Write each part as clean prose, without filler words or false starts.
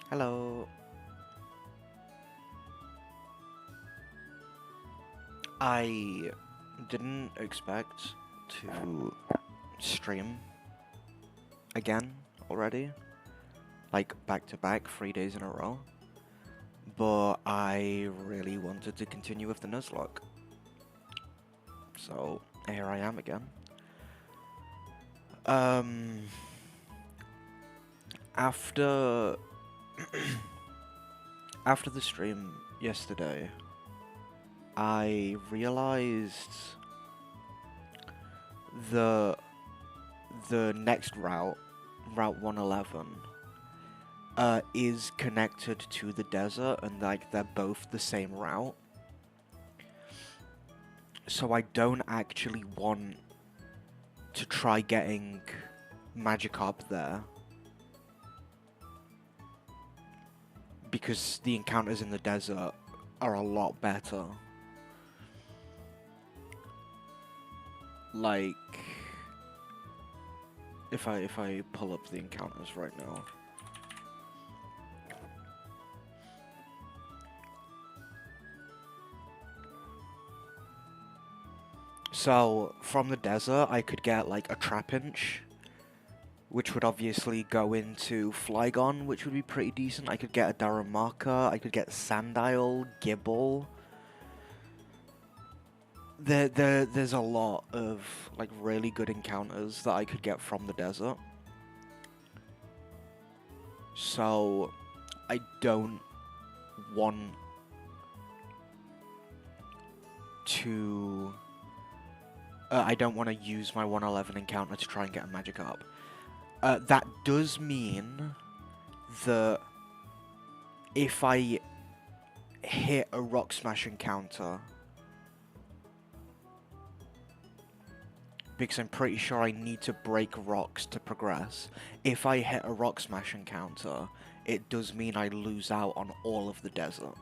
Hello. I didn't expect to stream again already, like back to back, 3 days in a row, but I really wanted to continue with the nuzlock. So here I am again. After after the stream yesterday, I realized the next route, Route 111, is connected to the desert, and like they're both the same route. So I don't actually want to try getting Magikarp there, because the encounters in the desert are a lot better. Like, if I pull up the encounters right now. So, from the desert, I could get, like, a Trapinch, which would obviously go into Flygon, which would be pretty decent. I could get a Darumaka, I could get Sandile, Gibble. There's a lot of, like, really good encounters that I could get from the desert. So, I don't want to... I don't want to use my 111 encounter to try and get a Magikarp. That does mean that if I hit a Rock Smash encounter, because I'm pretty sure I need to break rocks to progress, if I hit a Rock Smash encounter, it does mean I lose out on all of the desert.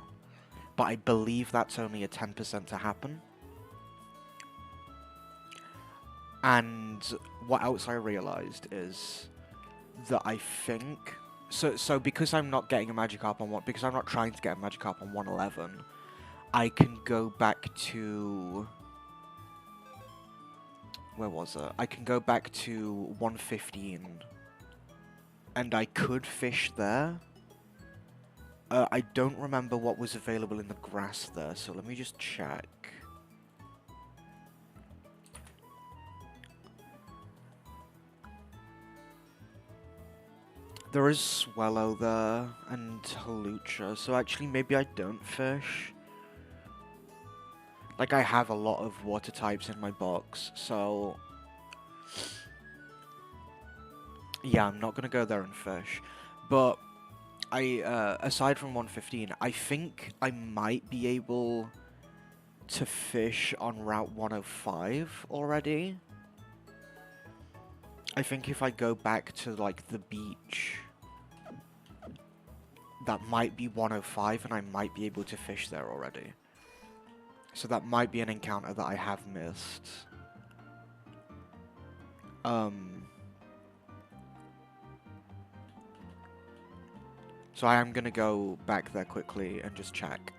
But I believe that's only a 10% to happen. And what else I realized is that I think... So because I'm not getting a Magikarp on because I'm not trying to get a Magikarp on 111, I can go back to... Where was it? I can go back to 115. And I could fish there. I don't remember what was available in the grass there, so let me just check. There is Swallow there, and Halucha, so actually maybe I don't fish. Like, I have a lot of water types in my box, so... Yeah, I'm not gonna go there and fish. But, aside from 115, I think I might be able to fish on Route 105 already. I think if I go back to, like, the beach, that might be 105, and I might be able to fish there already. So that might be an encounter that I have missed. So I am gonna go back there quickly and just check.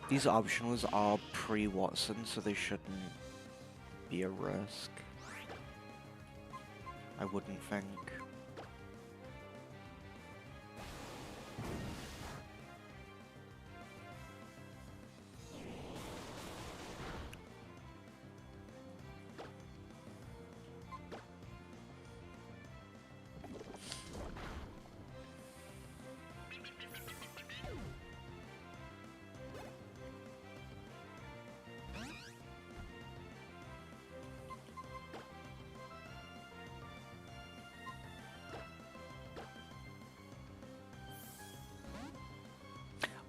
These optionals are pre-Watson, so they shouldn't be a risk. I wouldn't think.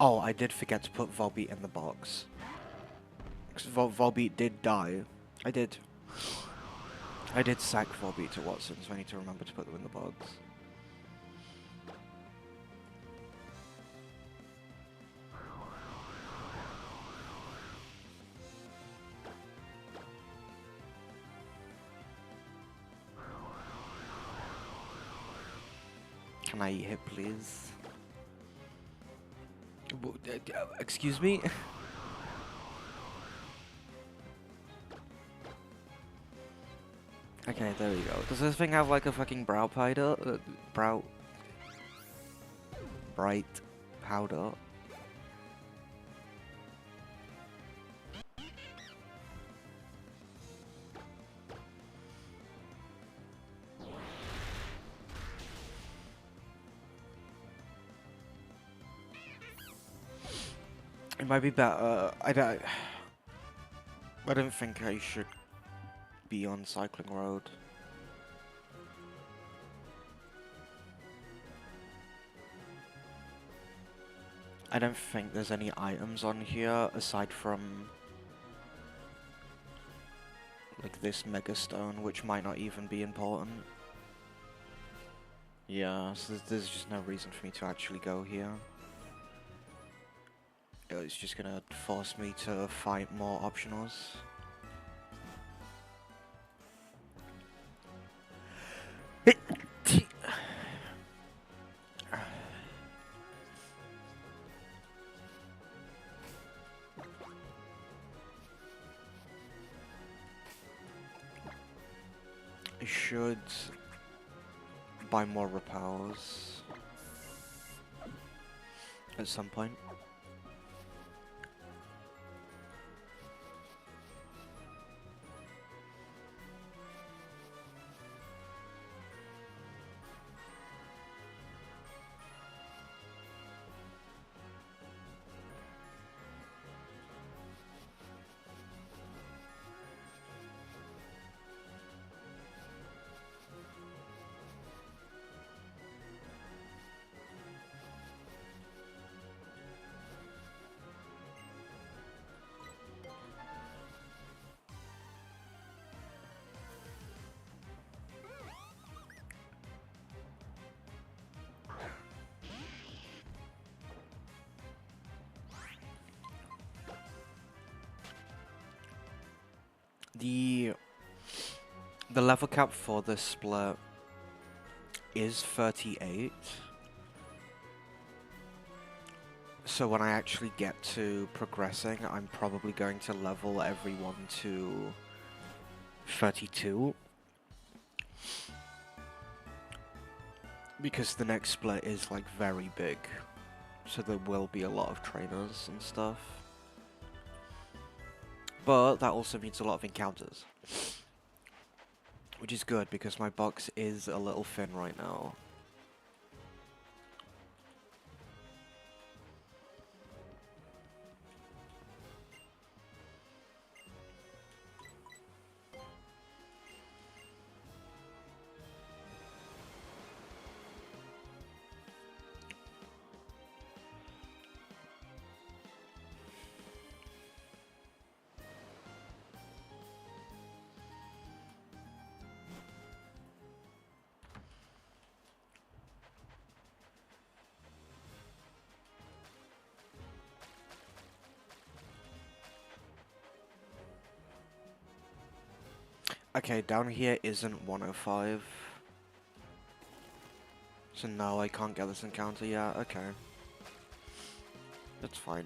Oh, I did forget to put Volbeat in the box. Because Volbeat did die. I did sack Volbeat to Watson, so I need to remember to put them in the box. Can I eat it, please? Excuse me? Okay, there we go. Does this thing have like a fucking brow powder? Bright powder? It might be better. I don't think I should be on Cycling Road. I don't think there's any items on here aside from like this Mega Stone, which might not even be important. Yeah, so there's just no reason for me to actually go here. It's just gonna force me to fight more optionals. I should buy more repels at some point. The level cap for this split is 38. So when I actually get to progressing, I'm probably going to level everyone to 32. Because the next split is like very big. So there will be a lot of trainers and stuff. But that also means a lot of encounters. Which is good because my box is a little thin right now. Okay, down here isn't 105. So no, I can't get this encounter yet. Okay. That's fine.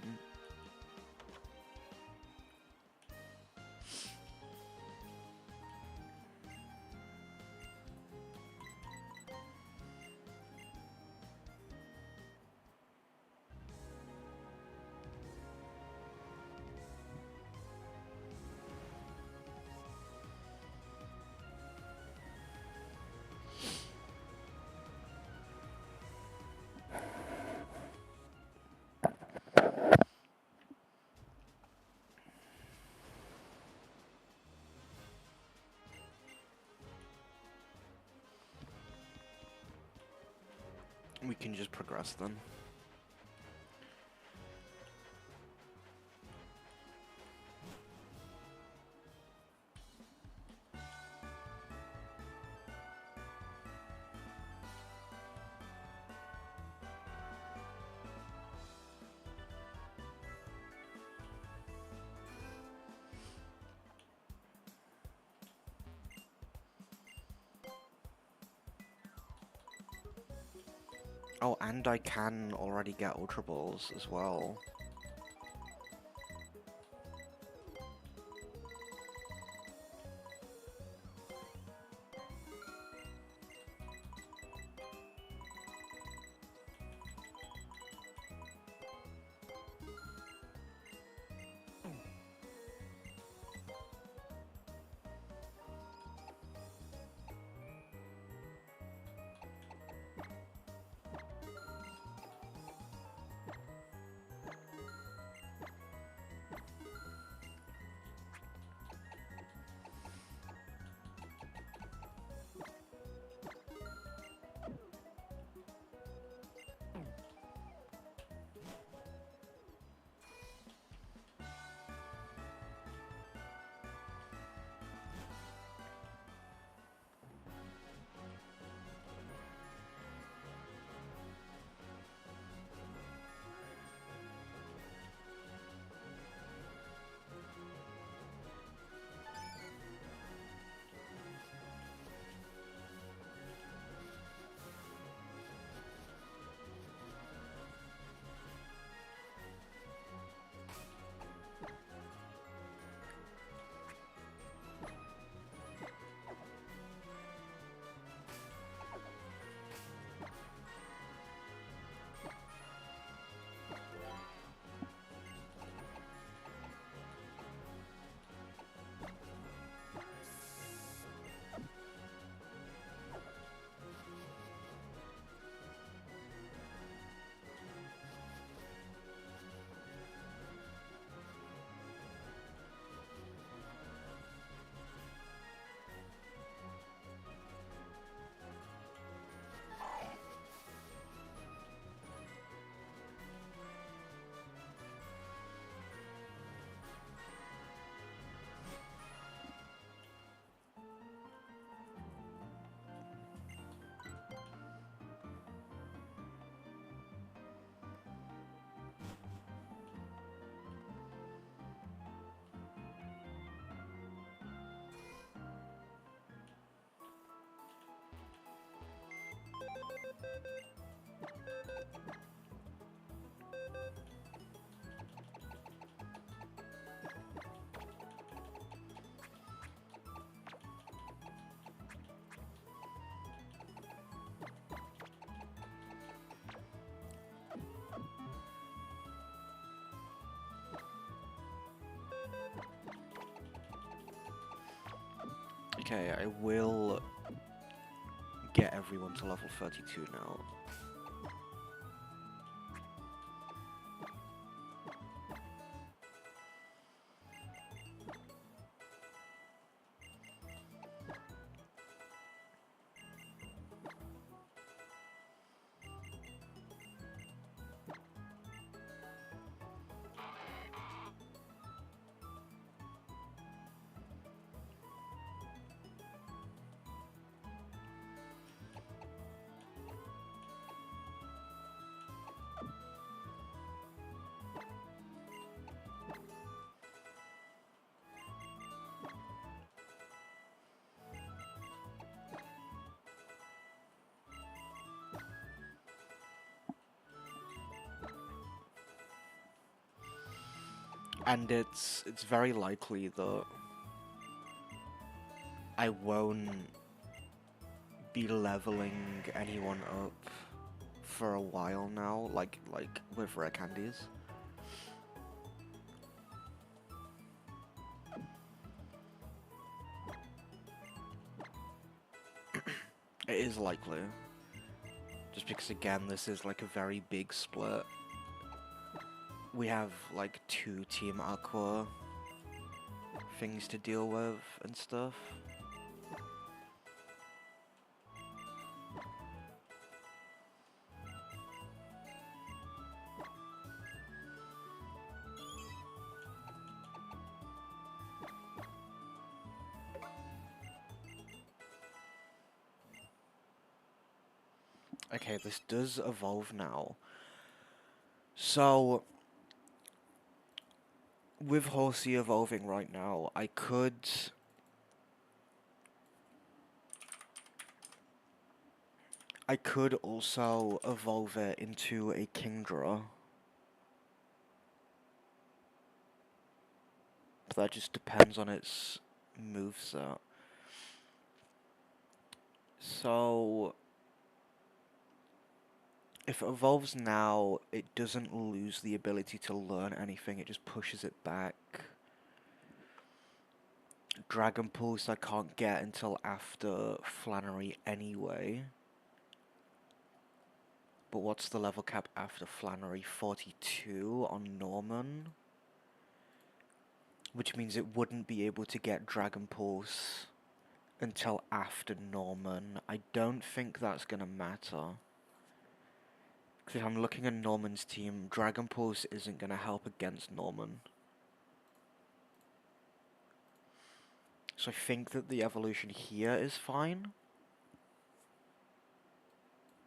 We can just progress then. Oh, and I can already get Ultra Balls as well. Okay, I will get everyone to level 32 now. And it's very likely that I won't be leveling anyone up for a while now, like with rare candies. It is likely. Just because again, this is like a very big split. We have like 2 Team Aqua things to deal with and stuff. Okay, this does evolve now. So, with Horsey evolving right now, I I could also evolve it into a Kingdra. But that just depends on its moveset. So if it evolves now, it doesn't lose the ability to learn anything, it just pushes it back. Dragon Pulse I can't get until after Flannery anyway. But what's the level cap after Flannery? 42 on Norman? Which means it wouldn't be able to get Dragon Pulse until after Norman. I don't think that's gonna matter. Because if I'm looking at Norman's team, Dragon Pulse isn't gonna help against Norman. So I think that the evolution here is fine.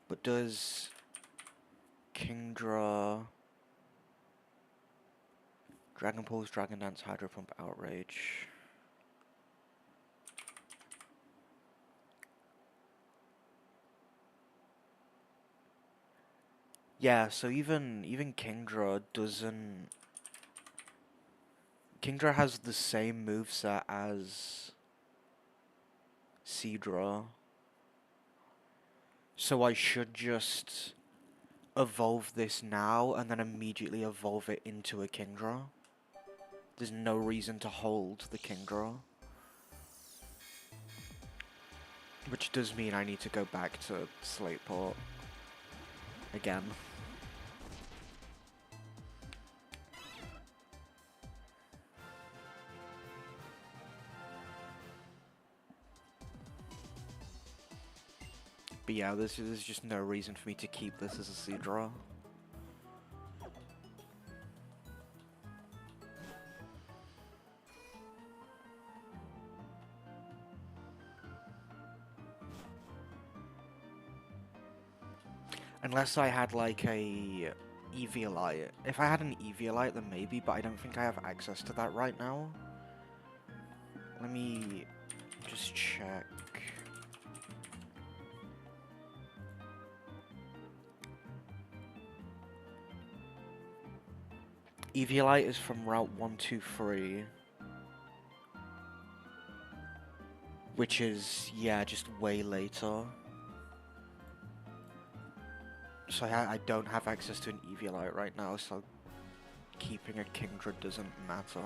But does Kingdra... Dragon Pulse, Dragon Dance, Hydro Pump, Outrage... Yeah, so even Kingdra doesn't... Kingdra has the same moveset as Seadra. So I should just evolve this now and then immediately evolve it into a Kingdra. There's no reason to hold the Kingdra. Which does mean I need to go back to Slateport again. But yeah, there's just no reason for me to keep this as a Seadra. Unless I had like a Eviolite. If I had an Eviolite then maybe, but I don't think I have access to that right now. Let me just check. Eviolite is from Route 123. Which is, yeah, just way later. So I don't have access to an Eviolite right now, so keeping a Kingdra doesn't matter.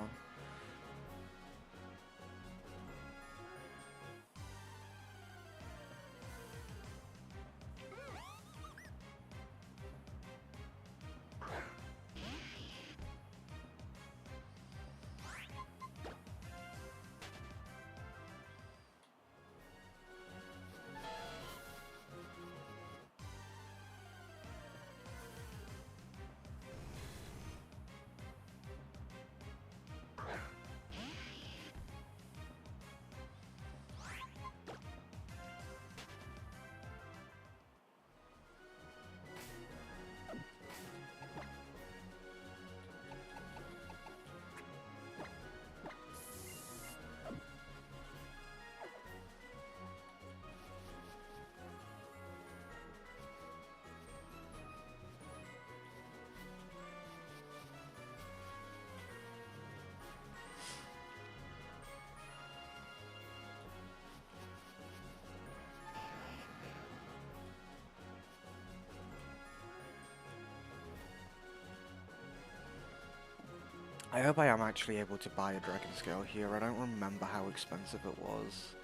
I hope I am actually able to buy a Dragon Scale here. I don't remember how expensive it was.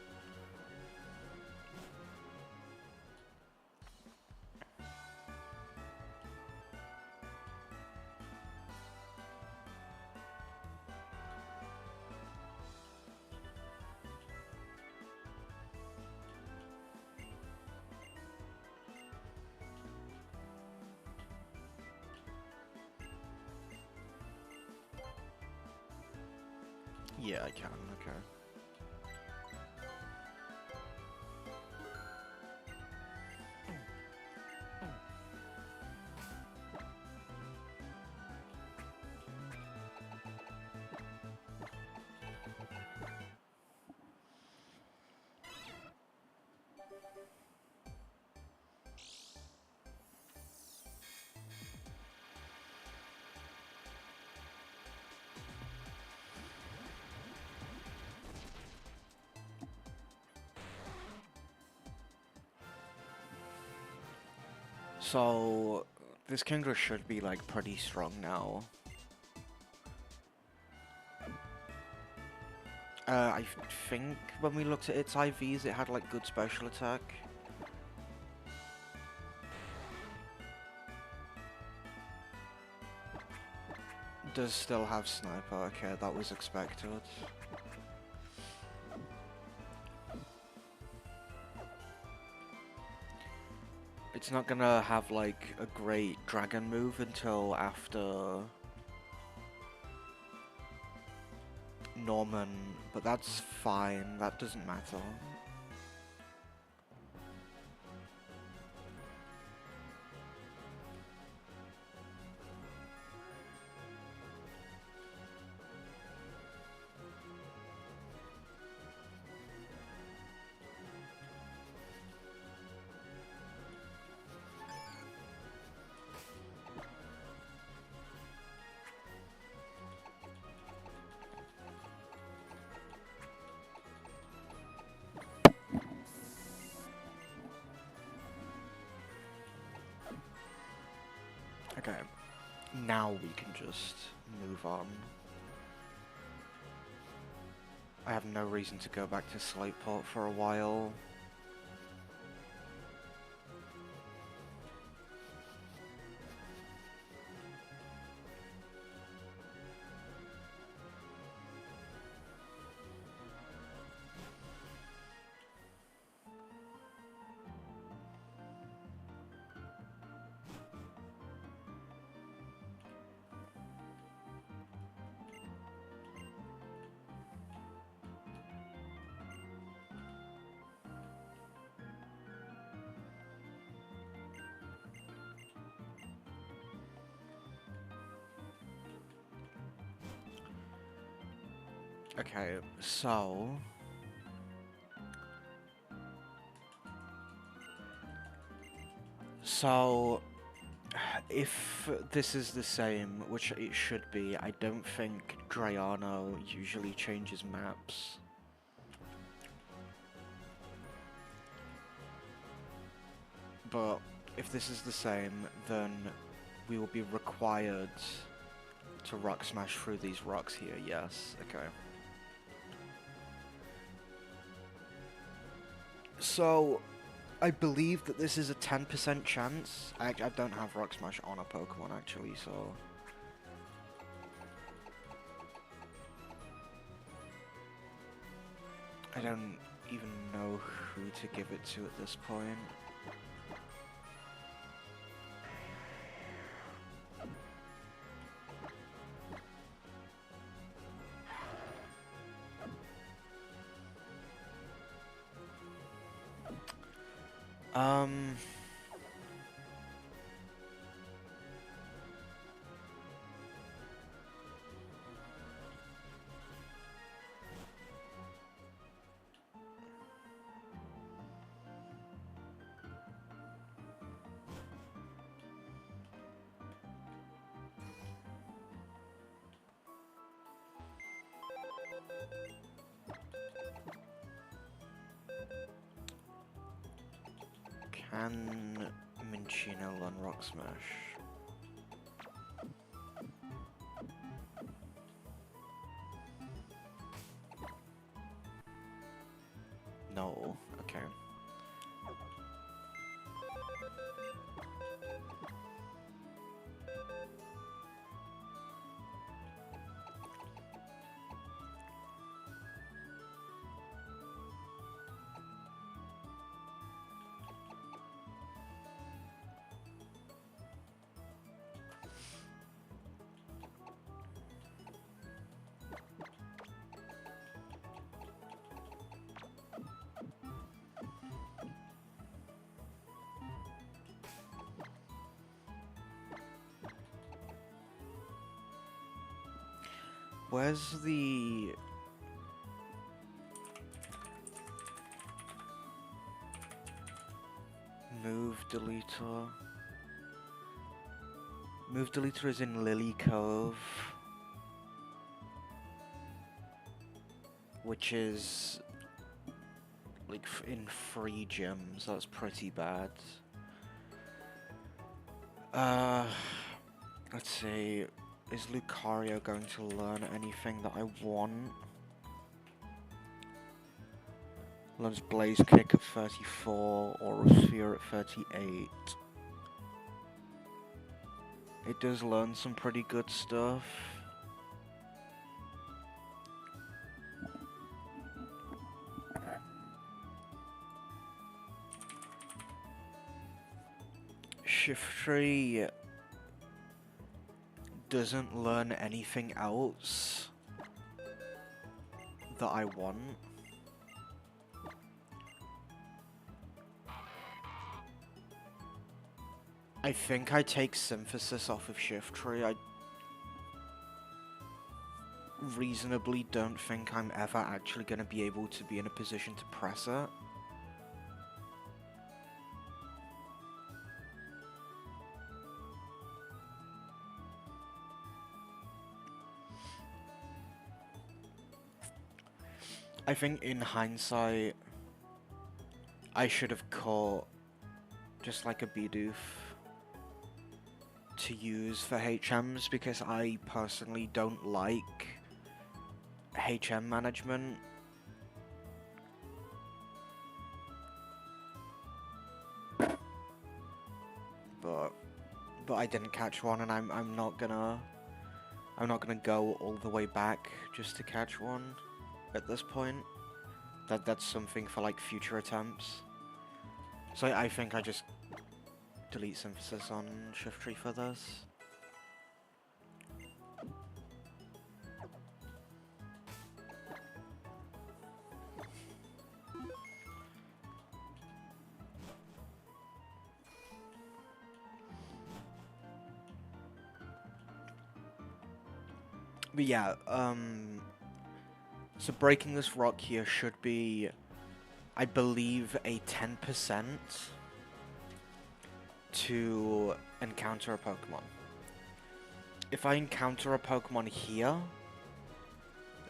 Yeah, I can, okay. So this Kingdra should be like pretty strong now. I think when we looked at its IVs, it had like good special attack. Does still have sniper, okay, that was expected. It's not gonna have like a great dragon move until after Norman, but that's fine, that doesn't matter. Okay, now we can just move on. I have no reason to go back to Slateport for a while. Okay, so if this is the same, which it should be, I don't think Drayano usually changes maps. But if this is the same, then we will be required to rock smash through these rocks here, yes, okay. So, I believe that this is a 10% chance. I don't have Rock Smash on a Pokemon actually, so... I don't even know who to give it to at this point. Can Minchino learn Rock Smash? No, okay. Where's the... move deleter? Move deleter is in Lily Cove, which is like in free gyms. That's pretty bad. Uh, let's see. Is Lucario going to learn anything that I want? Learns Blaze Kick at 34, Aura Sphere at 38. It does learn some pretty good stuff. Shiftry doesn't learn anything else that I want. I think I take Synthesis off of Shiftry. I reasonably don't think I'm ever actually going to be able to be in a position to press it. I think in hindsight, I should have caught just like a Bidoof to use for HMs, because I personally don't like HM management. But I didn't catch one, and I'm not gonna go all the way back just to catch one at this point. That's something for like future attempts. So I think I just delete Synthesis on Shiftry for this. But yeah, so breaking this rock here should be, I believe, a 10% to encounter a Pokemon. If I encounter a Pokemon here,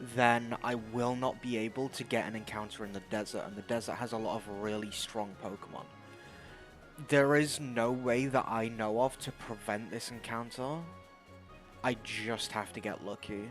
then I will not be able to get an encounter in the desert, and the desert has a lot of really strong Pokemon. There is no way that I know of to prevent this encounter. I just have to get lucky.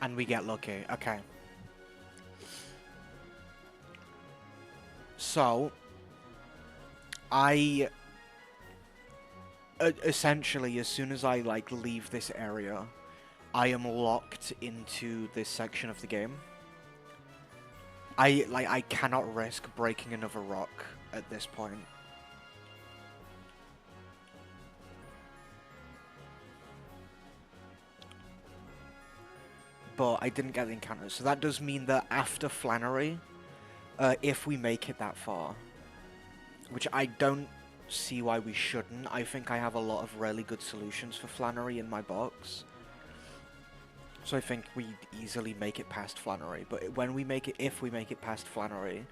And we get lucky. Okay. So, I essentially, as soon as I like leave this area, I am locked into this section of the game. I cannot risk breaking another rock at this point. But I didn't get the encounter, so that does mean that after Flannery, if we make it that far, which I don't see why we shouldn't. I think I have a lot of really good solutions for Flannery in my box. So I think we'd easily make it past Flannery. But when we make it, if we make it past Flannery,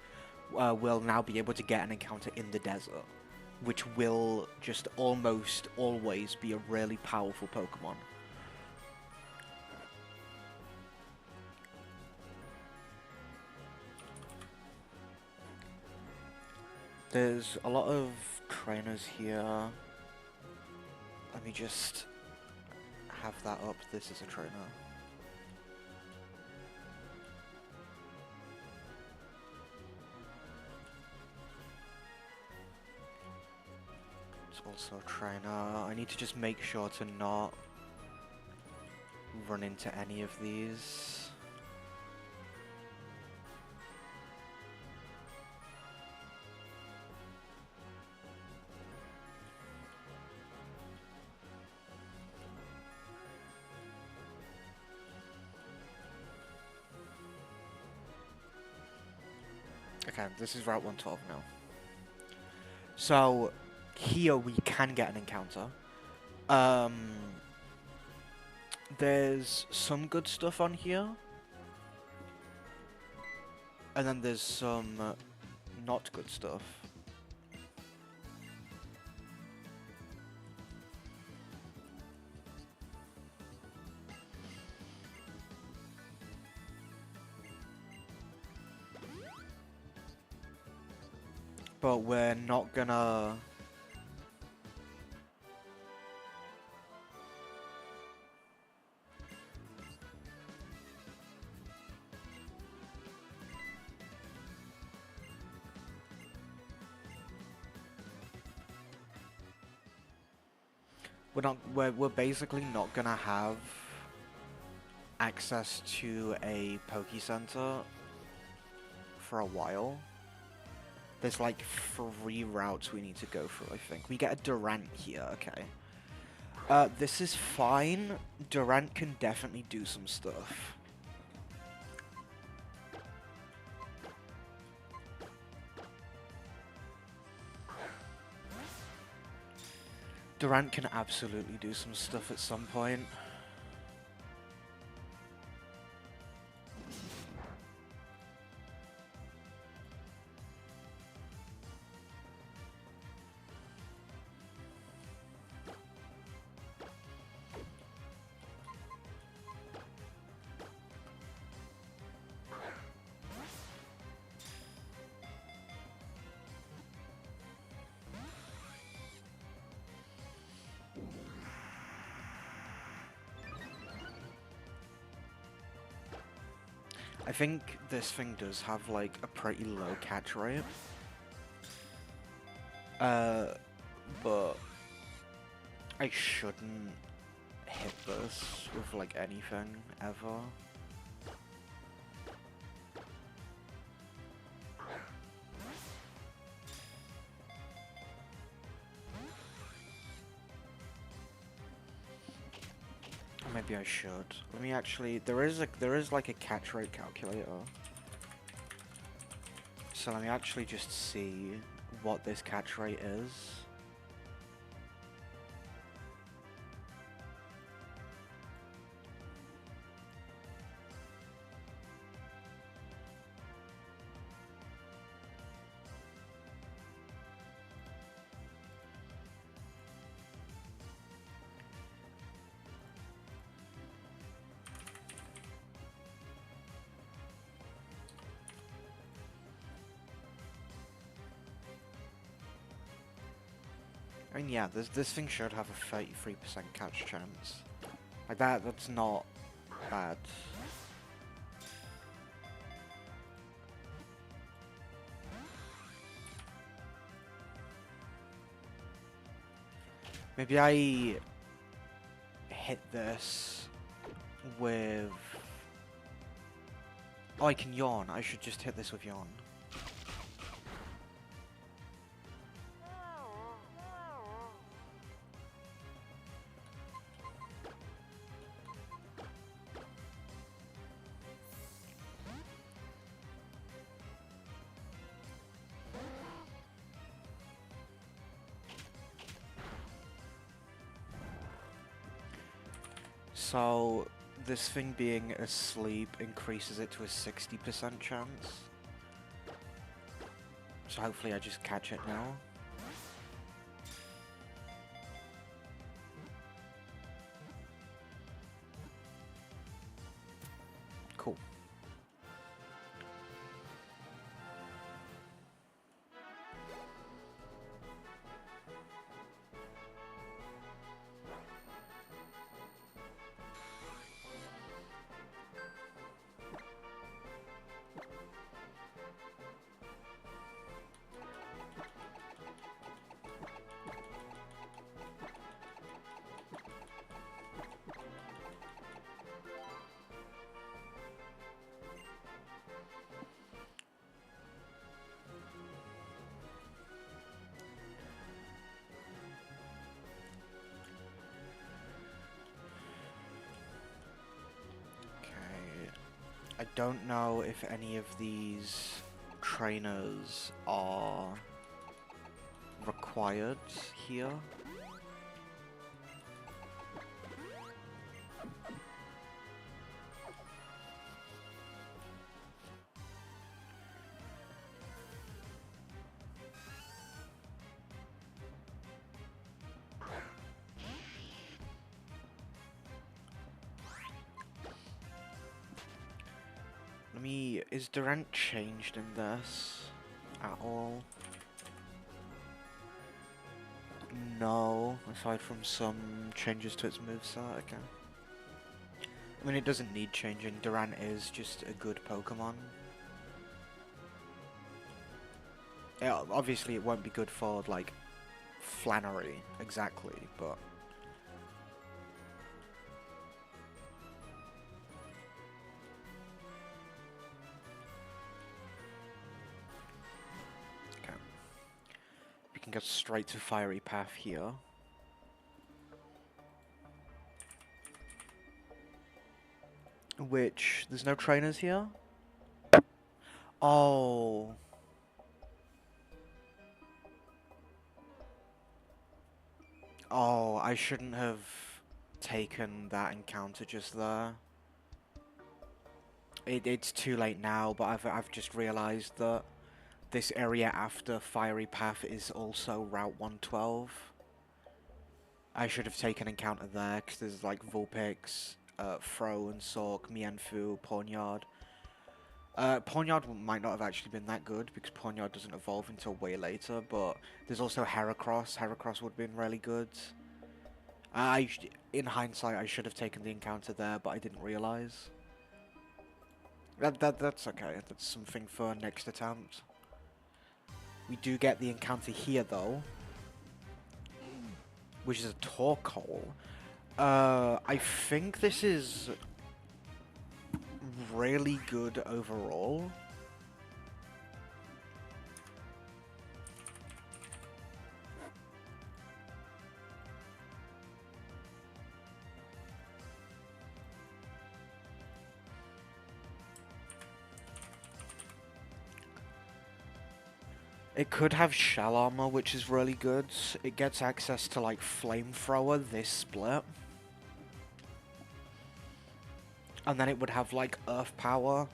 we'll now be able to get an encounter in the desert, which will just almost always be a really powerful Pokemon. There's a lot of trainers here. Let me just have that up. This is a trainer. It's also a trainer. I need to just make sure to not run into any of these. Okay, this is Route 112 now. So, here we can get an encounter. There's some good stuff on here. And then there's some not good stuff. But we're not gonna... We're basically not gonna have access to a Poke Center for a while. There's like 3 routes we need to go through, I think. We get a Durant here, okay. This is fine. Durant can definitely do some stuff. Durant can absolutely do some stuff at some point. I think this thing does have like a pretty low catch rate. But I shouldn't hit this with like anything ever. Maybe I should. Let me actually. There is like a catch rate calculator. So let me actually just see what this catch rate is. I mean, yeah, this thing should have a 33% catch chance. Like that's not bad. Maybe I hit this with... Oh, I can yawn. I should just hit this with yawn. So, this thing being asleep increases it to a 60% chance. So hopefully I just catch it now. Cool. I don't know if any of these trainers are required here. Let me... Is Durant changed in this at all? No, aside from some changes to its moveset, okay. I mean, it doesn't need changing. Durant is just a good Pokemon. Yeah, obviously, it won't be good for, like, Flannery, exactly, but... Okay. We can get straight to Fiery Path here. Which, there's no trainers here? Oh. Oh, I shouldn't have taken that encounter just there. It's too late now, but I've just realised that this area after Fiery Path is also Route 112. I should have taken encounter there, because there's like Vulpix, Fro and Sork, Mienfoo, Pawniard. Pawniard might not have actually been that good, because Pawniard doesn't evolve until way later, but there's also Heracross. Heracross would have been really good. In hindsight, I should have taken the encounter there, but I didn't realise. That's okay. That's something for next attempt. We do get the encounter here, though, which is a Torkoal. I think this is really good overall. It could have Shell Armor, which is really good. It gets access to, like, Flamethrower this split. And then it would have, like, Earth Power.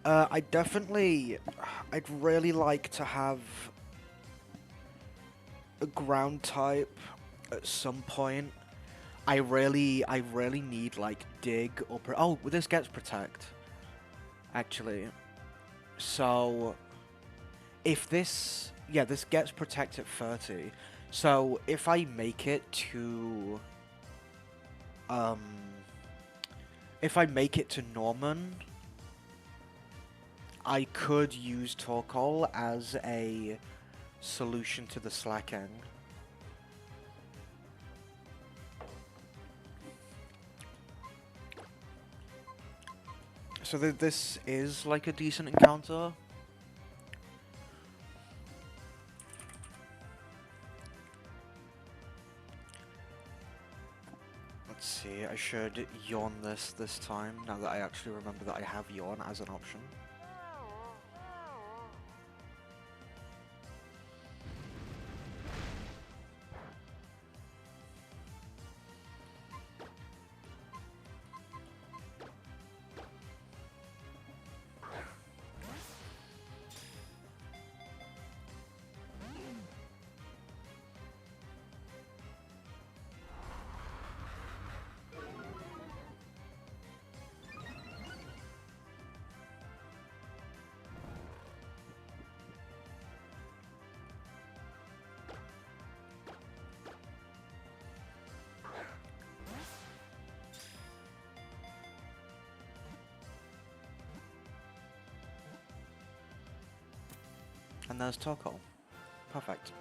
I'd really like to have a Ground type at some point. I really need, like, Dig or... Oh, well, this gets Protect, actually. So... If this... Yeah, this gets Protect at 30. So, if I make it to... If I make it to Norman, I could use Torkoal as a solution to the Slacking. So this is like a decent encounter. Let's see, I should yawn this time, now that I actually remember that I have yawn as an option. And there's Torkoal. Perfect.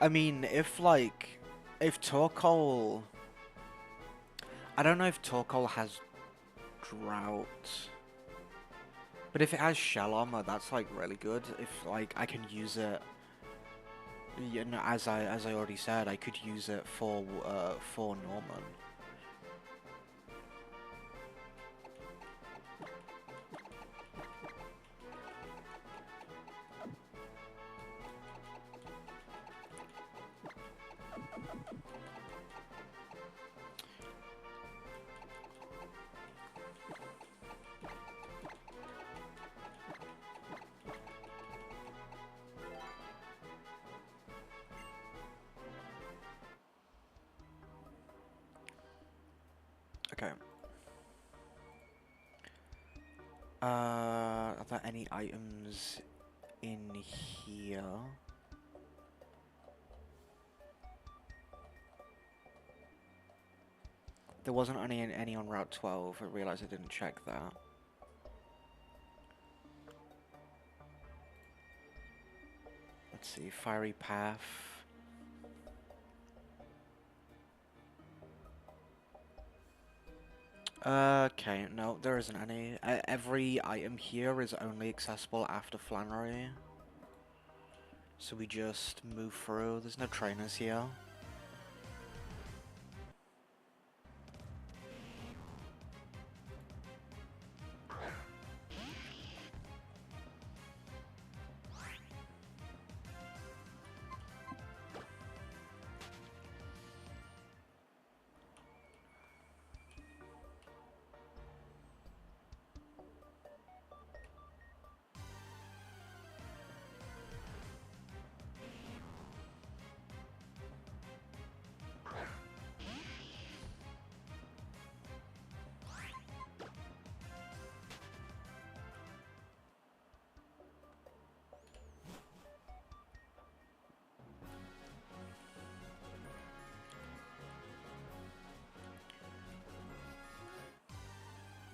I mean, if Torkoal... I don't know if Torkoal has Drought. But if it has Shell Armor, that's, like, really good. If, like, I can use it... You know, as I already said, I could use it for Norman. Okay. Are there any items in here? There wasn't any on Route 12. I realized I didn't check that. Let's see, Fiery Path. Okay, no, there isn't any. Every item here is only accessible after Flannery. So we just move through. There's no trainers here.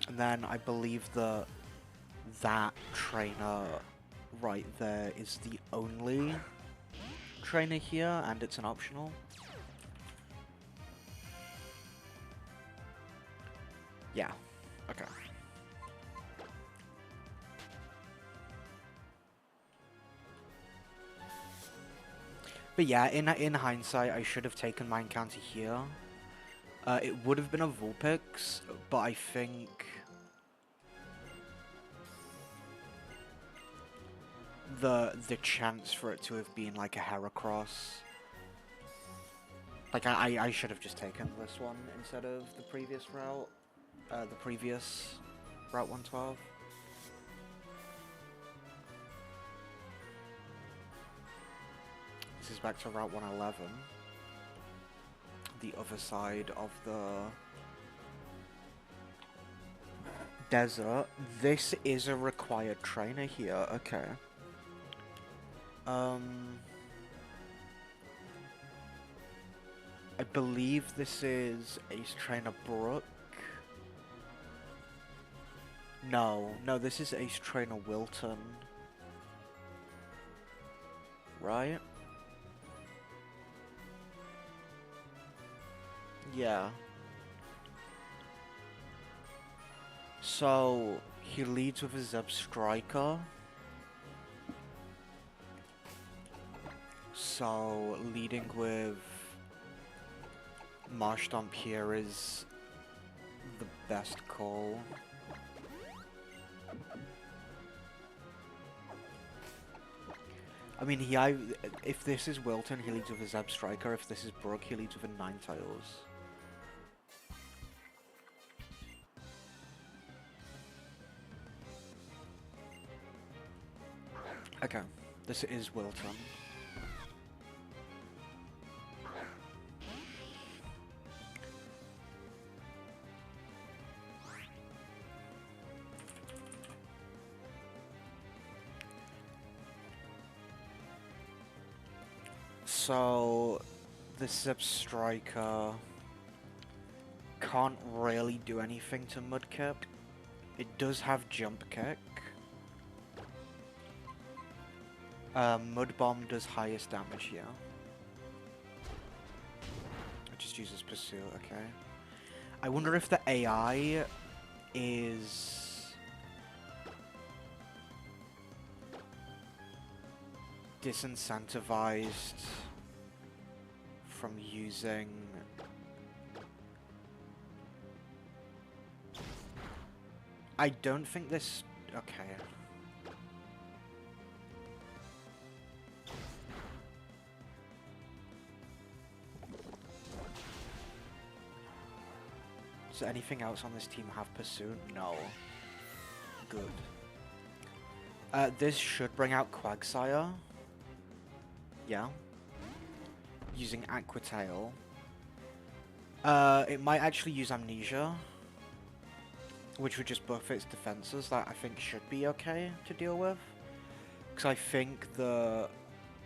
And then I believe that trainer right there is the only trainer here, and it's an optional. Yeah, okay. But yeah, in hindsight, I should have taken my encounter here. It would have been a Vulpix, but I think the chance for it to have been like a Heracross, like I should have just taken this one instead of the previous route, the previous Route 112. This is back to Route 111, the other side of the desert. This is a required trainer here, okay. I believe this is Ace Trainer Brook. No, this is Ace Trainer Wilton. Right? Yeah. So, he leads with a Zeb Striker. So, leading with Marshtomp here is the best call. I mean, if this is Wilton, he leads with a Zeb Striker. If this is Brook, he leads with a Ninetales. Okay, this is Wilton. So, the Zeb Striker can't really do anything to Mudkip. It does have Jump Kick. Mud Bomb does highest damage here. It just uses Pursuit, okay. I wonder if the AI is disincentivized from using I don't think this okay. Does anything else on this team have Pursuit? No. Good. This should bring out Quagsire. Yeah. Using Aqua Tail. It might actually use Amnesia, which would just buff its defenses. That I think should be okay to deal with. Because I think the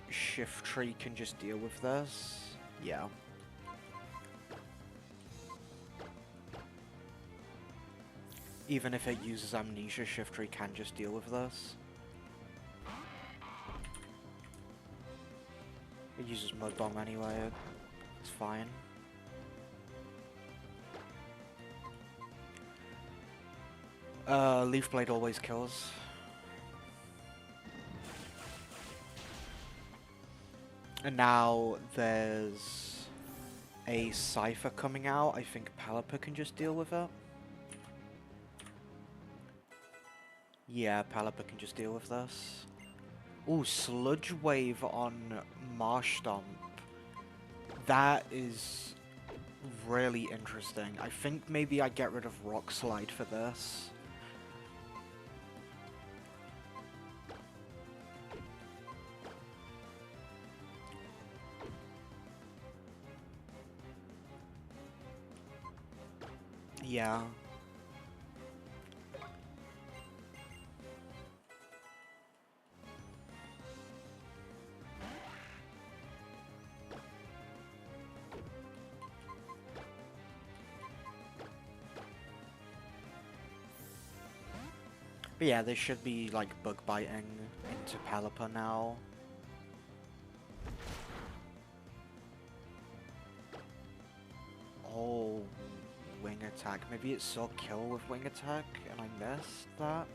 Shift Tree can just deal with this. Yeah. Even if it uses Amnesia, Shift Tree can just deal with this. It uses Mud Bomb anyway. It's fine. Leaf Blade always kills. And now there's a Cypher coming out. I think Pelipper can just deal with it. Yeah, Pelipper can just deal with this. Ooh, Sludge Wave on Marshtomp. That is really interesting. I think maybe I get rid of Rock Slide for this. Yeah. But yeah, they should be like bug biting into Pelipper now. Oh, Wing Attack. Maybe it saw kill with Wing Attack and I missed that.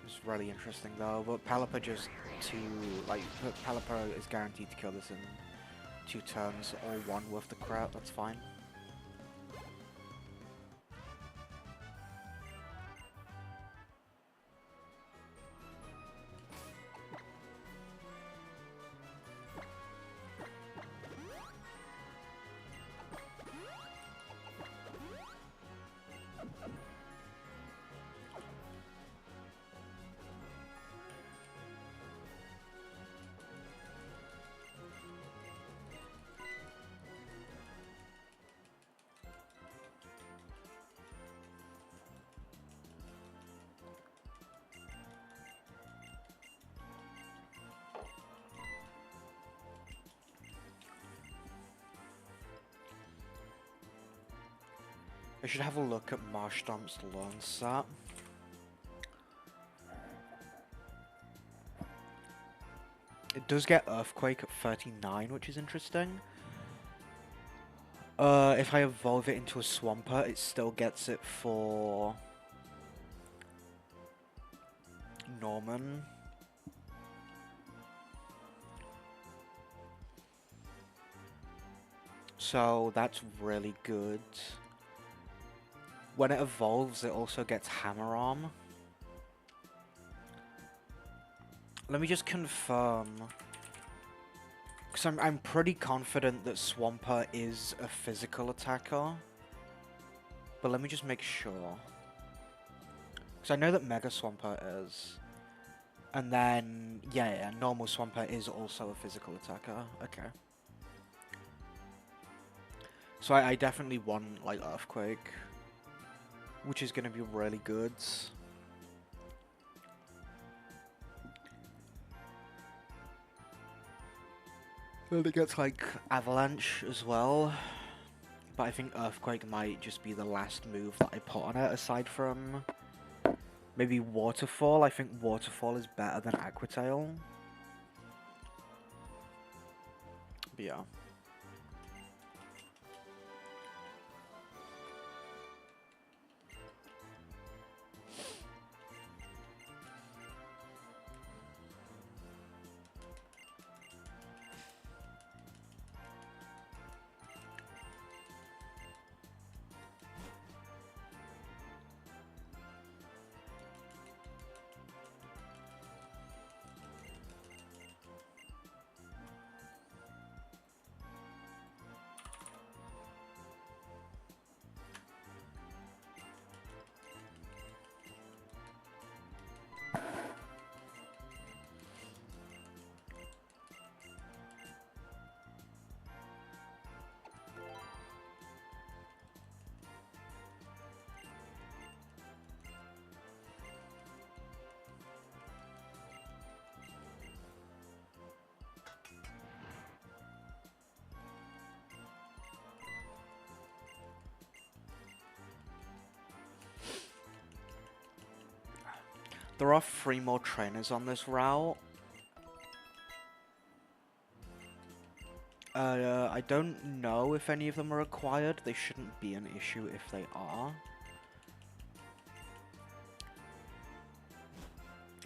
It's really interesting though, but Pelipper just Pelipper is guaranteed to kill this in 2 turns or 1 with the crit, that's fine. I should have a look at Marshtomp's learn set. It does get Earthquake at 39, which is interesting. If I evolve it into a Swampert, it still gets it for Norman. So that's really good. When it evolves, it also gets Hammer Arm. Let me just confirm. Because I'm pretty confident that Swampert is a physical attacker. But let me just make sure. Because I know that Mega Swampert is. And then, yeah, normal Swampert is also a physical attacker. Okay. So I definitely want, like, Earthquake. Which is going to be really good. Then it gets like Avalanche as well. But I think Earthquake might just be the last move that I put on it, aside from maybe Waterfall. I think Waterfall is better than Aqua Tail. But yeah. There are 3 more trainers on this route. I don't know if any of them are required. They shouldn't be an issue if they are.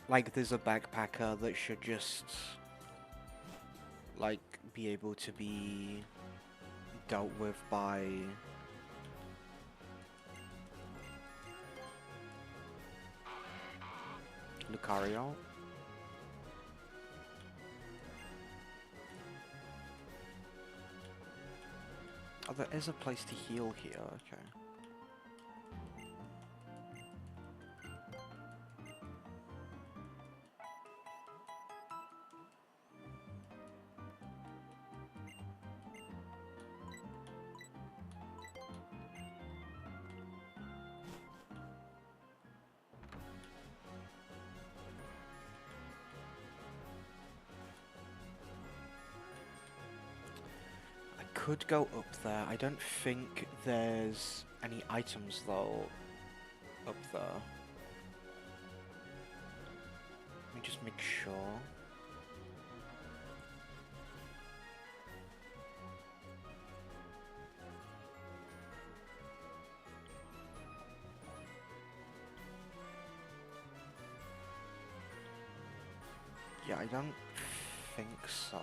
Like, there's a backpacker that should just, like, be able to be dealt with by Lucario. Oh, there is a place to heal here, okay. Could go up there. I don't think there's any items though up there. Let me just make sure. Yeah, I don't think so.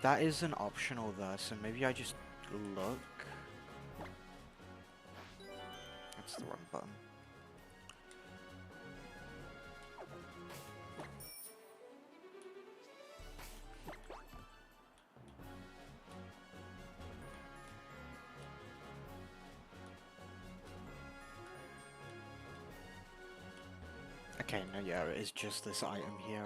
That is an optional there, so maybe I just look. That's the wrong button. Okay, no, yeah, it is just this item here.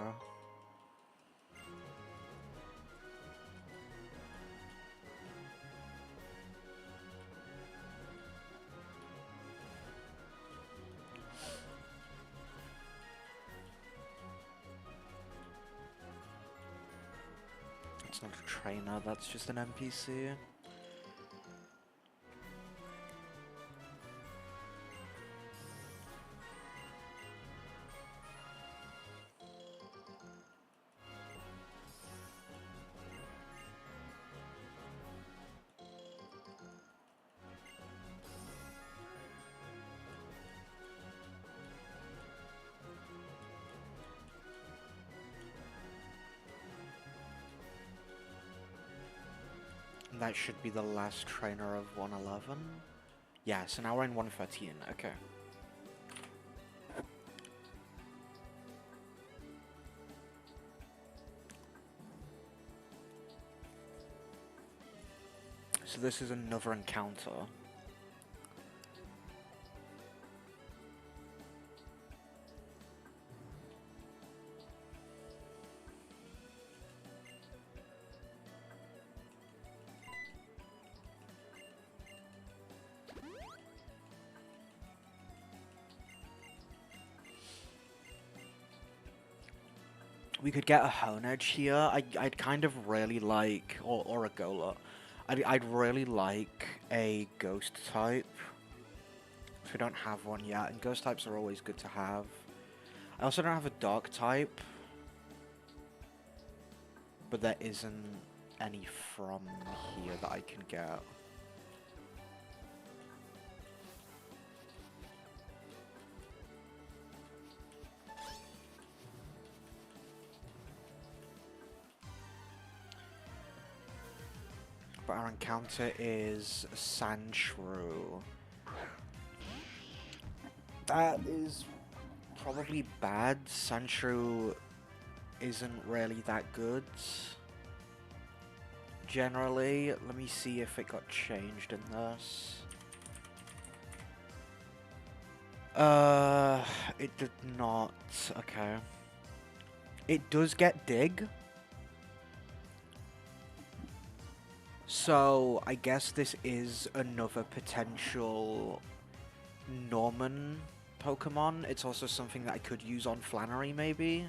It's not a trainer, that's just an NPC. That should be the last trainer of 111. Yeah, so now we're in 113, okay. So this is another encounter. We could get a Honedge here. I'd kind of really like, or a Golett. I'd really like a Ghost type. If we don't have one yet, and Ghost types are always good to have. I also don't have a Dark type. But there isn't any from here that I can get. But our encounter is Sandshrew. That is probably bad. Sandshrew isn't really that good. Generally, let me see if it got changed in this. It did not. Okay. It does get dig. So, I guess this is another potential Norman Pokemon. It's also something that I could use on Flannery, maybe.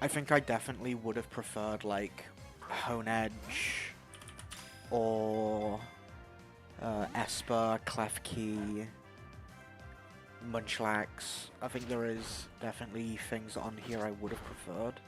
I think I definitely would have preferred, like, Honedge or Esper, Klefki, Munchlax. I think there is definitely things on here I would have preferred.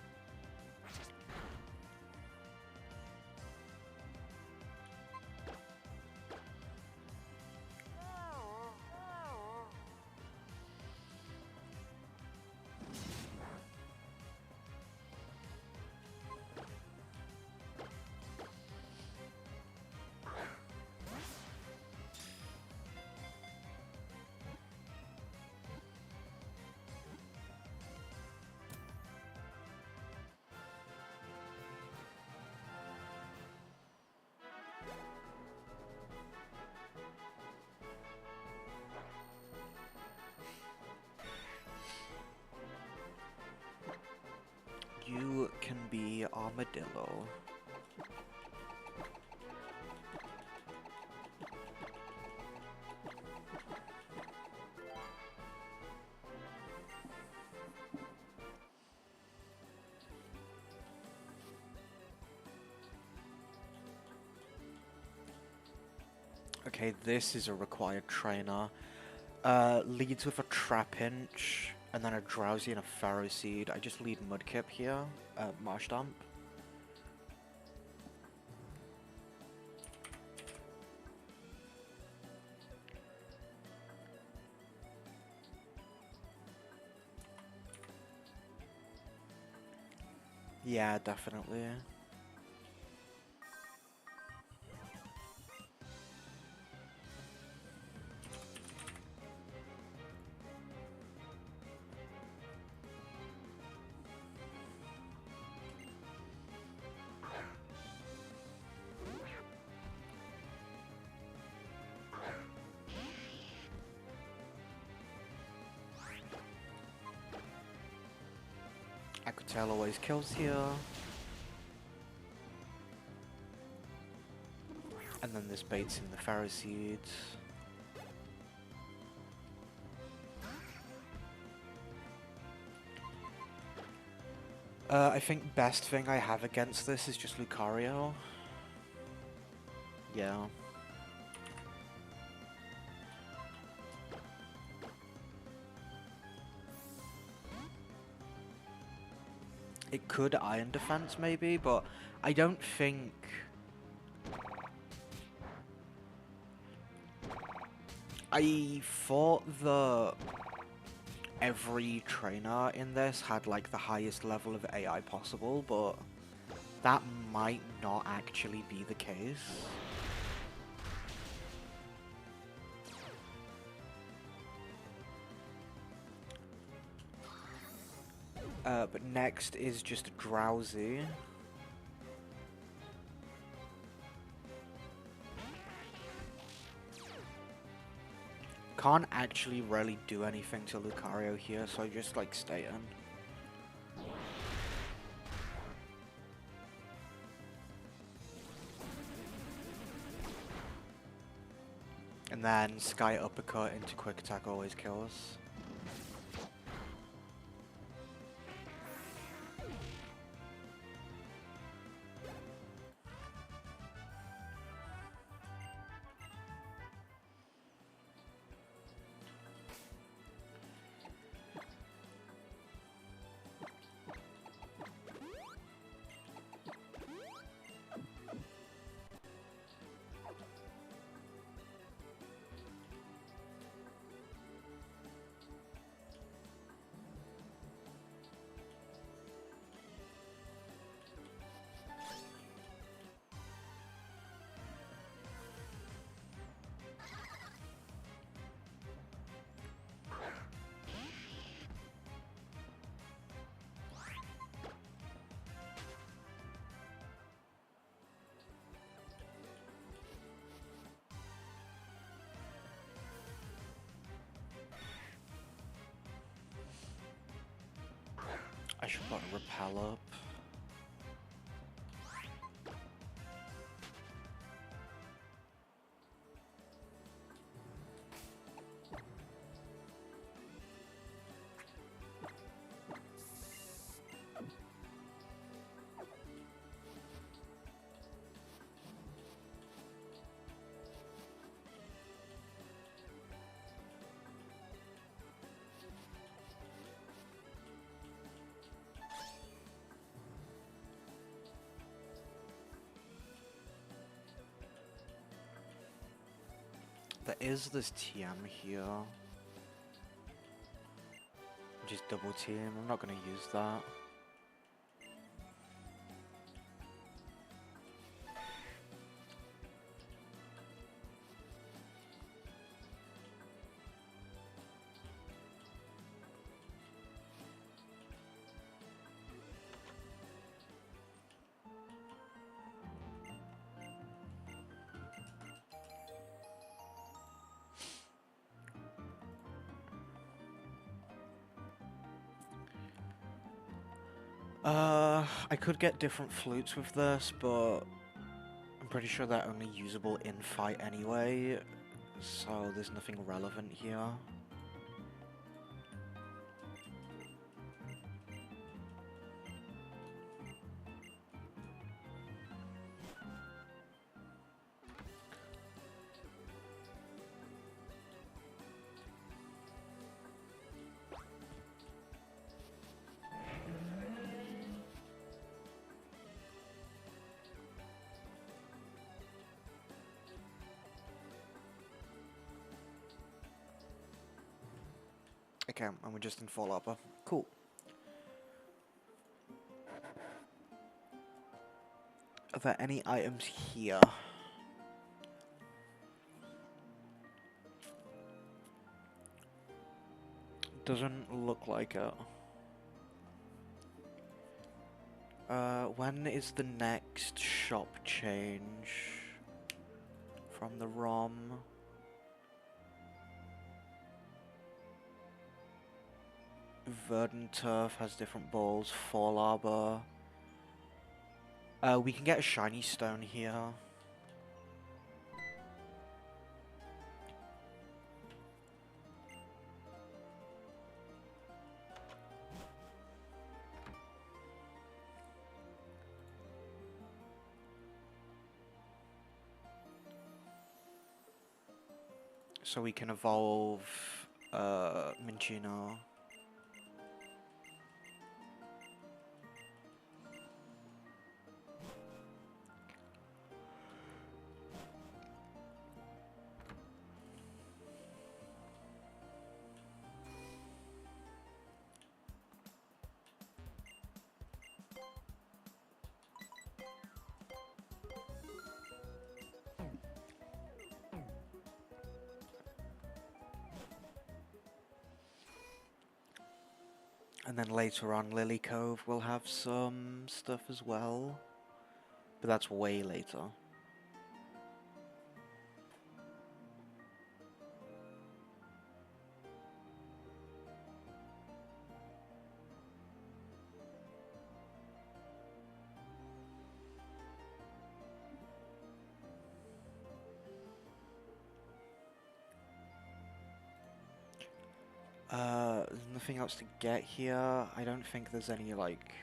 You can be Armadillo. Okay, this is a required trainer. Leads with a Trapinch, and then a Drowsy and a Pharaoh Seed. I just lead Mudkip here, Marsh Dump. Yeah, definitely. Aquatail always kills here. And then this baits in the Pharaoh Seeds. I think best thing I have against this is just Lucario. Yeah. It could Iron Defense maybe, but I don't think... I thought that every trainer in this had like the highest level of AI possible, but that might not actually be the case. But next is just Drowsy. Can't actually really do anything to Lucario here, so I just like stay in. And then Sky Uppercut into Quick Attack always kills. I should put a Repel up. There is this TM here. Just double team. I'm not gonna use that. I could get different flutes with this, but I'm pretty sure they're only usable in fight anyway, so there's nothing relevant here. Okay, and we're just in full upper. Cool. Are there any items here? Doesn't look like it. When is the next shop change from the ROM? Verdant Turf has different balls, Fall Arbor. We can get a shiny stone here. So we can evolve Minchino. And then later on, Lily Cove will have some stuff as well. But that's way later. There's nothing else to get here. I don't think there's any, like...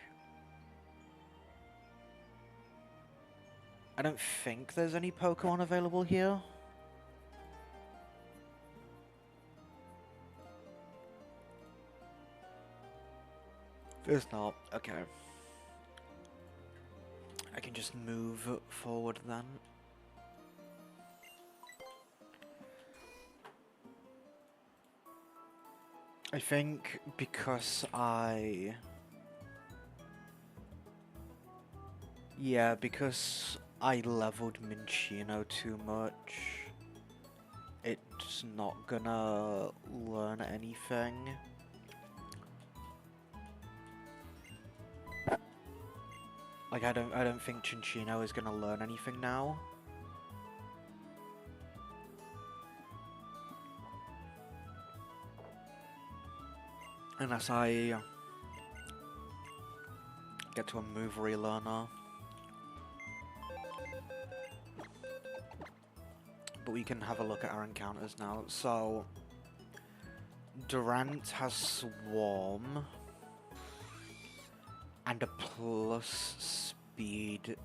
I don't think there's any Pokemon available here. There's not. Okay. I can just move forward then. I think because because I leveled Minchino too much, it's not gonna learn anything. Like I don't think Chinchino is gonna learn anything now. Unless I get to a move relearner. But we can have a look at our encounters now. So, Durant has Swarm and a plus speed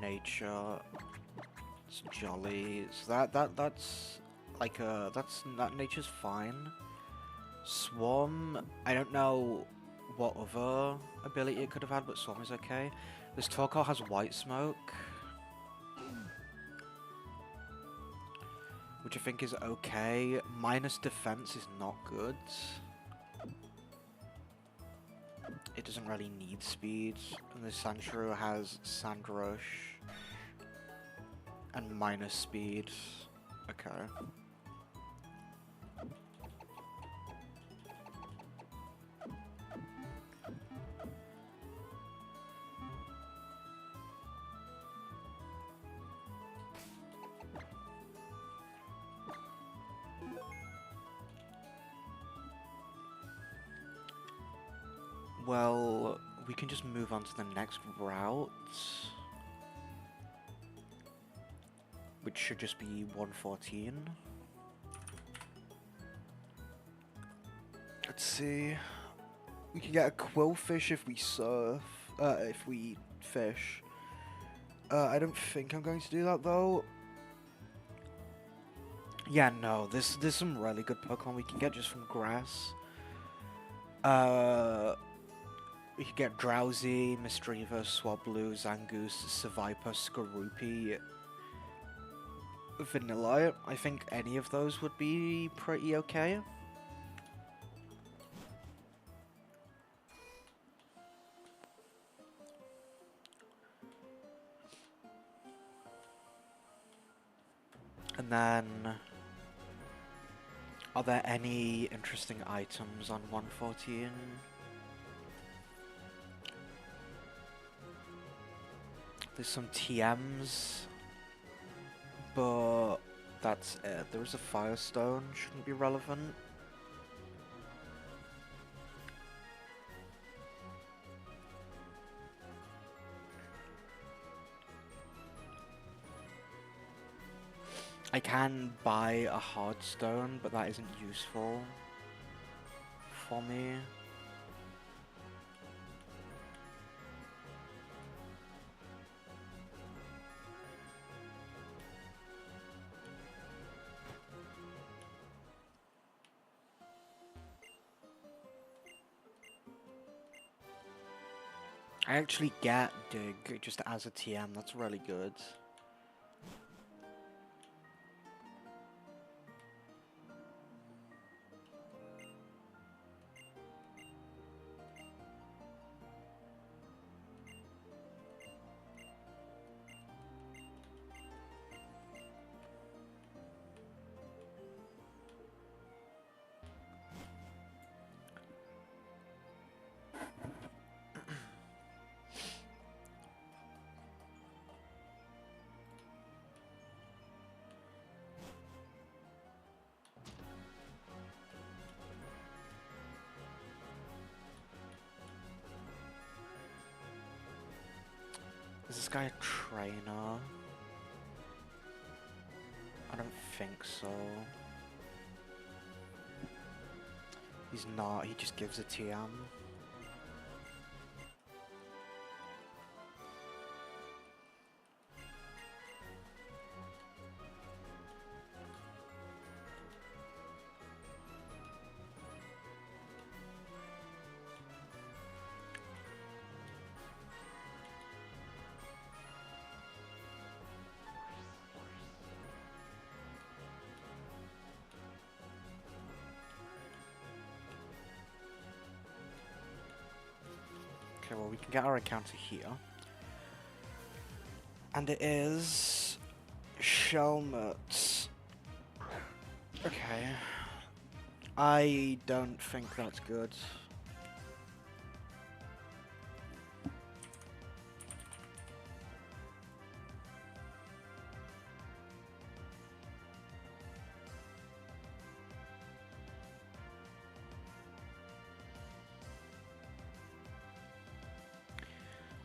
nature. It's jolly. So that's like that nature's fine. Swarm, I don't know what other ability it could have had, but Swarm is okay. This Torkoal has White Smoke. which I think is okay. Minus defense is not good. It doesn't really need speed. And the Sandshrew has Sand Rush and minus speed. Okay. Well, we can just move on to the next route, which should just be 114. Let's see. We can get a quillfish if we surf, if we fish. I don't think I'm going to do that though. Yeah, no, there's some really good Pokemon we can get just from grass. We could get Drowsy, Misdreavus, Swablu, Zangoose, Seviper, Skorupi, Vanilla. I think any of those would be pretty okay. And then, are there any interesting items on 114? There's some TMs, but that's it. There is a Firestone, shouldn't be relevant. I can buy a hard stone, but that isn't useful for me. I actually get Dig just as a TM, that's really good. Is this guy a trainer? I don't think so. He's not, he just gives a TM. Okay, well we can get our encounter here. And it is Shelmet. Okay. I don't think that's good.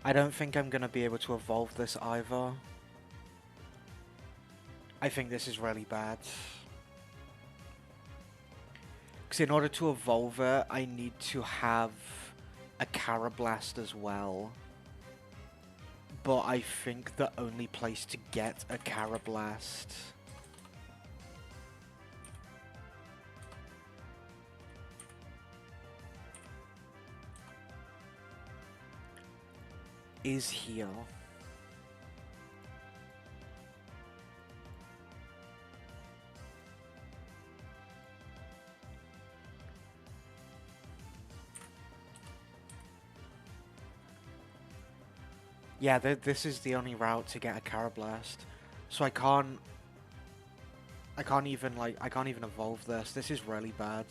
I don't think I'm gonna be able to evolve this either. I think this is really bad. Because in order to evolve it, I need to have a Carablast as well. But I think the only place to get a Carablast is here. Yeah, this is the only route to get a Carablast. So I can't even, like, I can't even evolve this. This is really bad.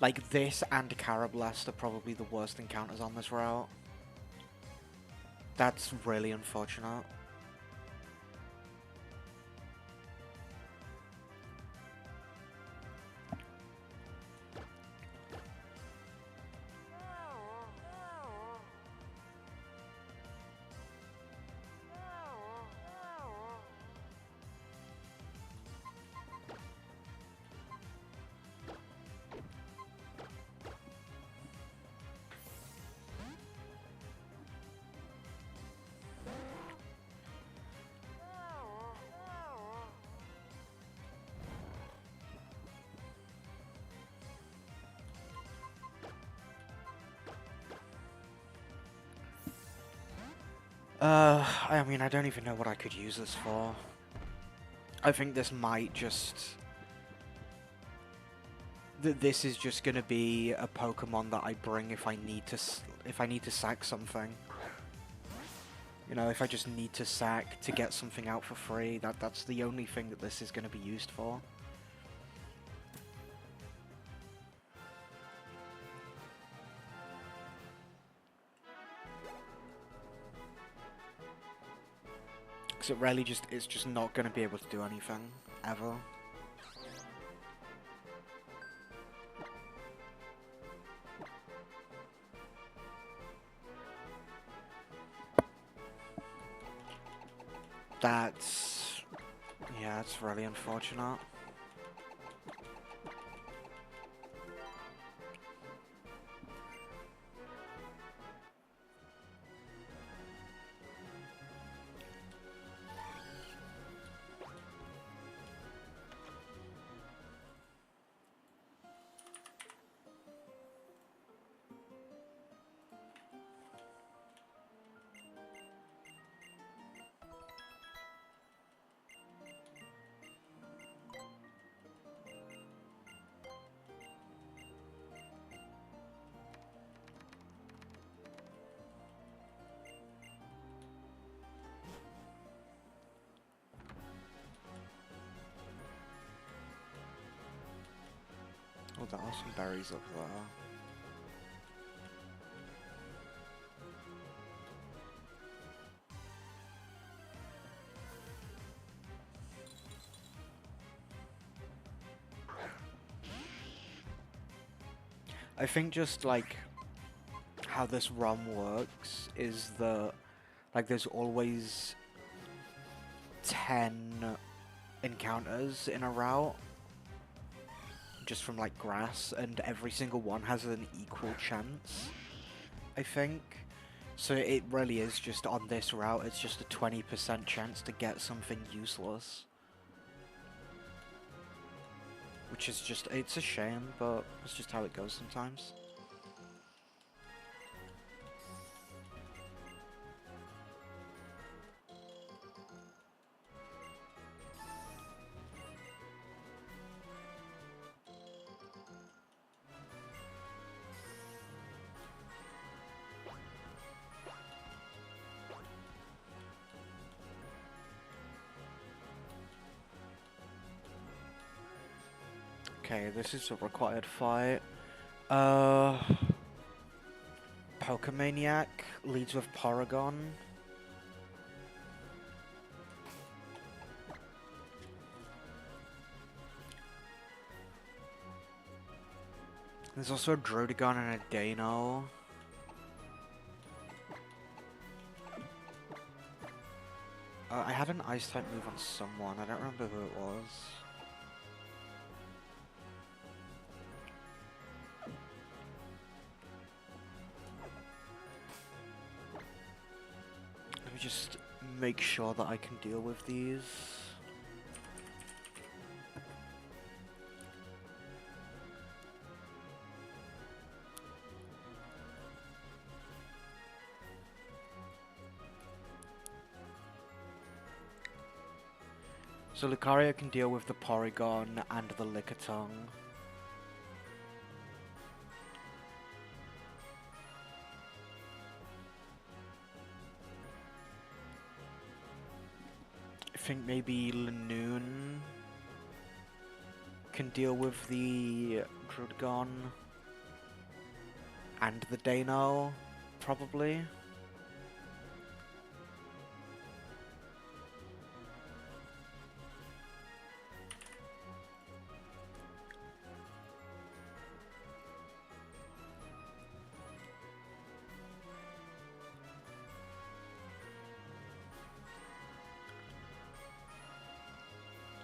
Like, this and Carablast are probably the worst encounters on this route. That's really unfortunate. I mean, I don't even know what I could use this for. I think this might just... This is just gonna be a Pokemon that I bring if I need to sack something. You know, if I just need to sack to get something out for free, that's the only thing that this is gonna be used for. Because it really just, it's just not going to be able to do anything, ever. That's... yeah, it's really unfortunate. Oh, there are some berries up there. I think just, like, how this ROM works is that, like, there's always 10 encounters in a route, just from, like, grass, and every single one has an equal chance, I think. So it really is just, on this route, it's just a 20% chance to get something useless. Which is just, it's a shame, but it's just how it goes sometimes. Okay, this is a required fight. Pokemaniac leads with Porygon. There's also a Druddigon and a Dano. I had an Ice-type move on someone, I don't remember who it was. Let me just make sure that I can deal with these. So Lucario can deal with the Porygon and the Lickitung. think maybe Lanoon can deal with the Drudgon and the Dano, probably.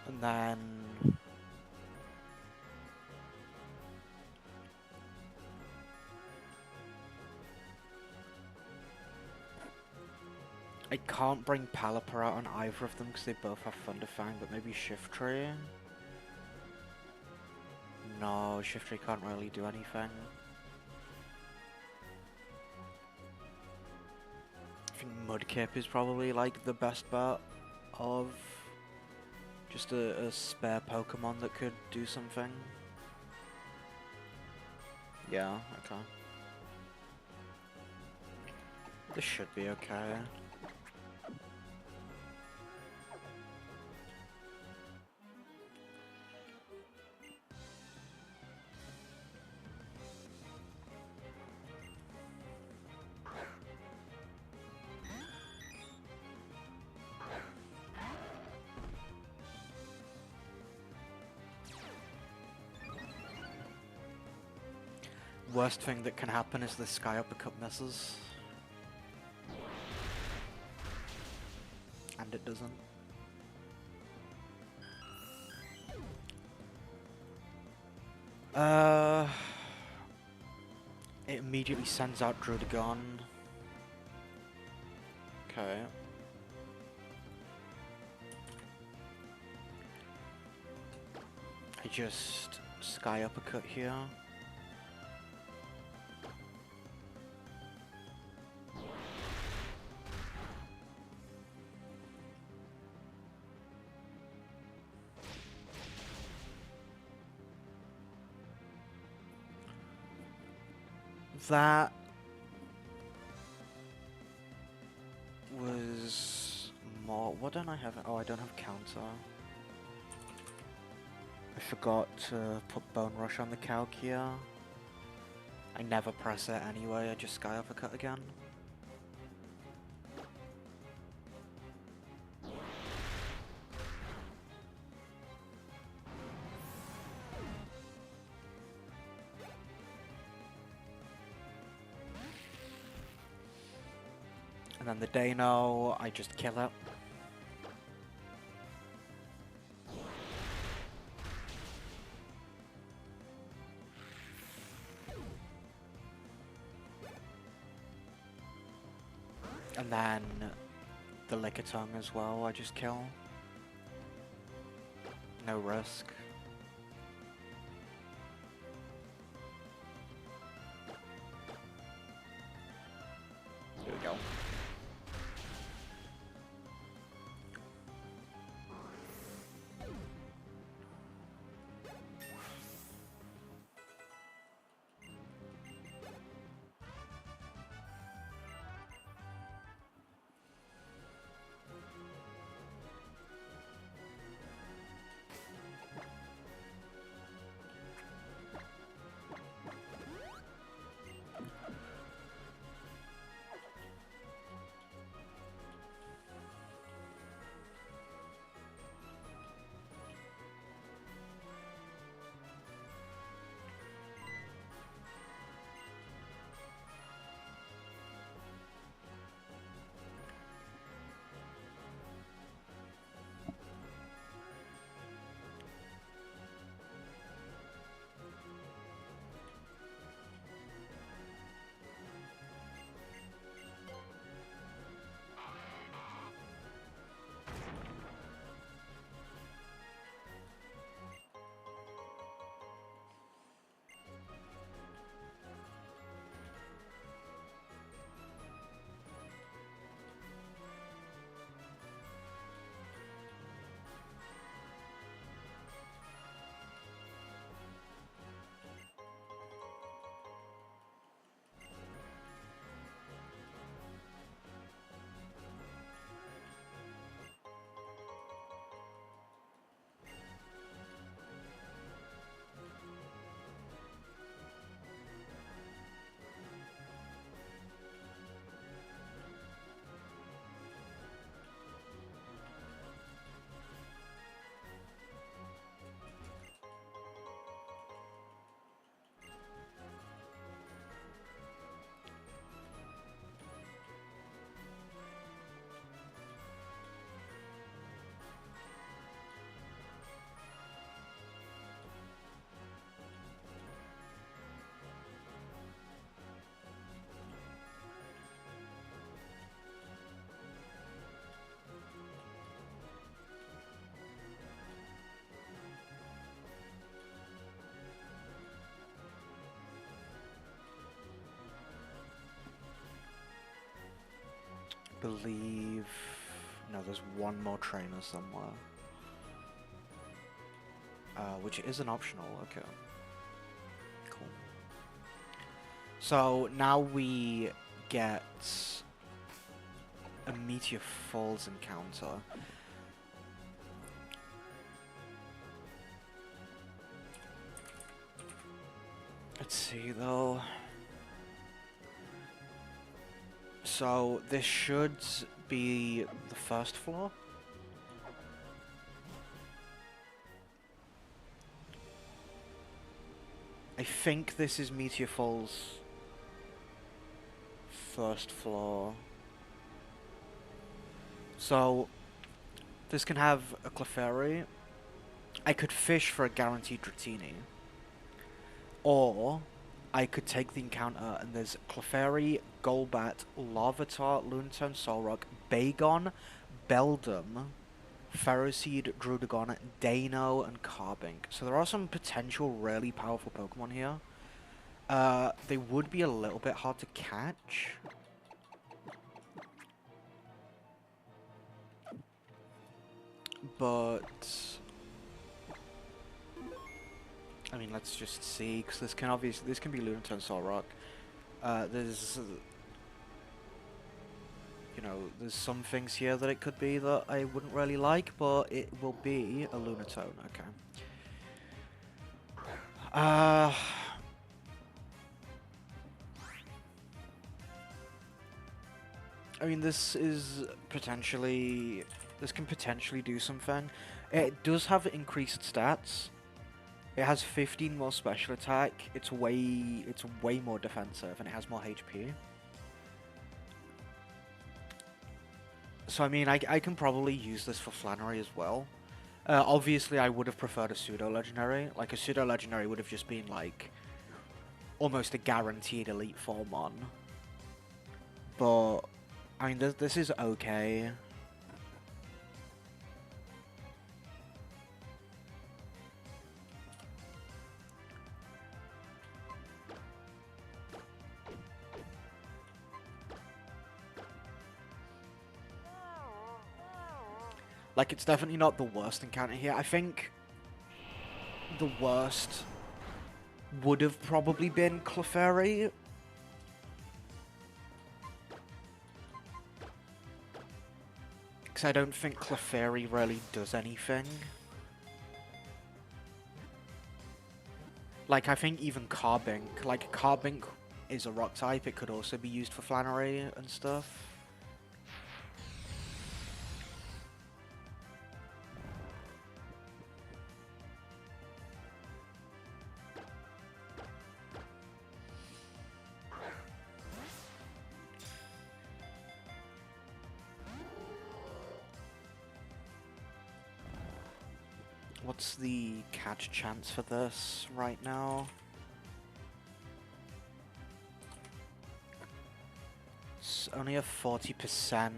And then I can't bring Palipar out on either of them because they both have Thunderfang, but maybe Shiftry? No, Shiftry can't really do anything. I think Mudkip is probably like the best bet of just a spare Pokemon that could do something. Yeah, okay. This should be okay. Worst thing that can happen is the Sky Uppercut misses. And it doesn't. It immediately sends out Drudgon. Okay. I just Sky Uppercut here. That was more. What don't I have? Oh, I don't have counter. I forgot to put Bone Rush on the calc here. I never press it anyway, I just Sky Uppercut again. And then the Dano, I just kill it. And then the Lickitung as well, I just kill. No risk. Here we go. believe... No, there's one more trainer somewhere. Which isn't optional, okay. Cool. So, now we get a Meteor Falls encounter. Let's see, though. So, this should be the first floor. I think this is Meteor Falls' first floor. So, this can have a Clefairy. I could fish for a guaranteed Dratini. Or, I could take the encounter and there's Clefairy, Golbat, Larvitar, Lunatone, Solrock, Bagon, Beldum, Ferroseed, Druddigon, Dano, and Carbink. So there are some potential really powerful Pokemon here. They would be a little bit hard to catch. But... I mean, let's just see, because this can obviously... This can be Lunatone, Solrock. There's... You know, there's some things here that it could be that I wouldn't really like, but it will be a Lunatone, okay. I mean, this is potentially... This can potentially do something. It does have increased stats. It has 15 more special attack. It's way more defensive, and it has more HP. So I mean, I can probably use this for Flannery as well. Obviously, I would have preferred a pseudo-legendary. Like, a pseudo-legendary would have just been, like, almost a guaranteed Elite Form on. But, I mean, this is okay. Like, it's definitely not the worst encounter here. I think the worst would have probably been Clefairy. Because I don't think Clefairy really does anything. Like, I think even Carbink. Like, Carbink is a rock type. It could also be used for Flannery and stuff. What's the catch chance for this right now? It's only a 40%.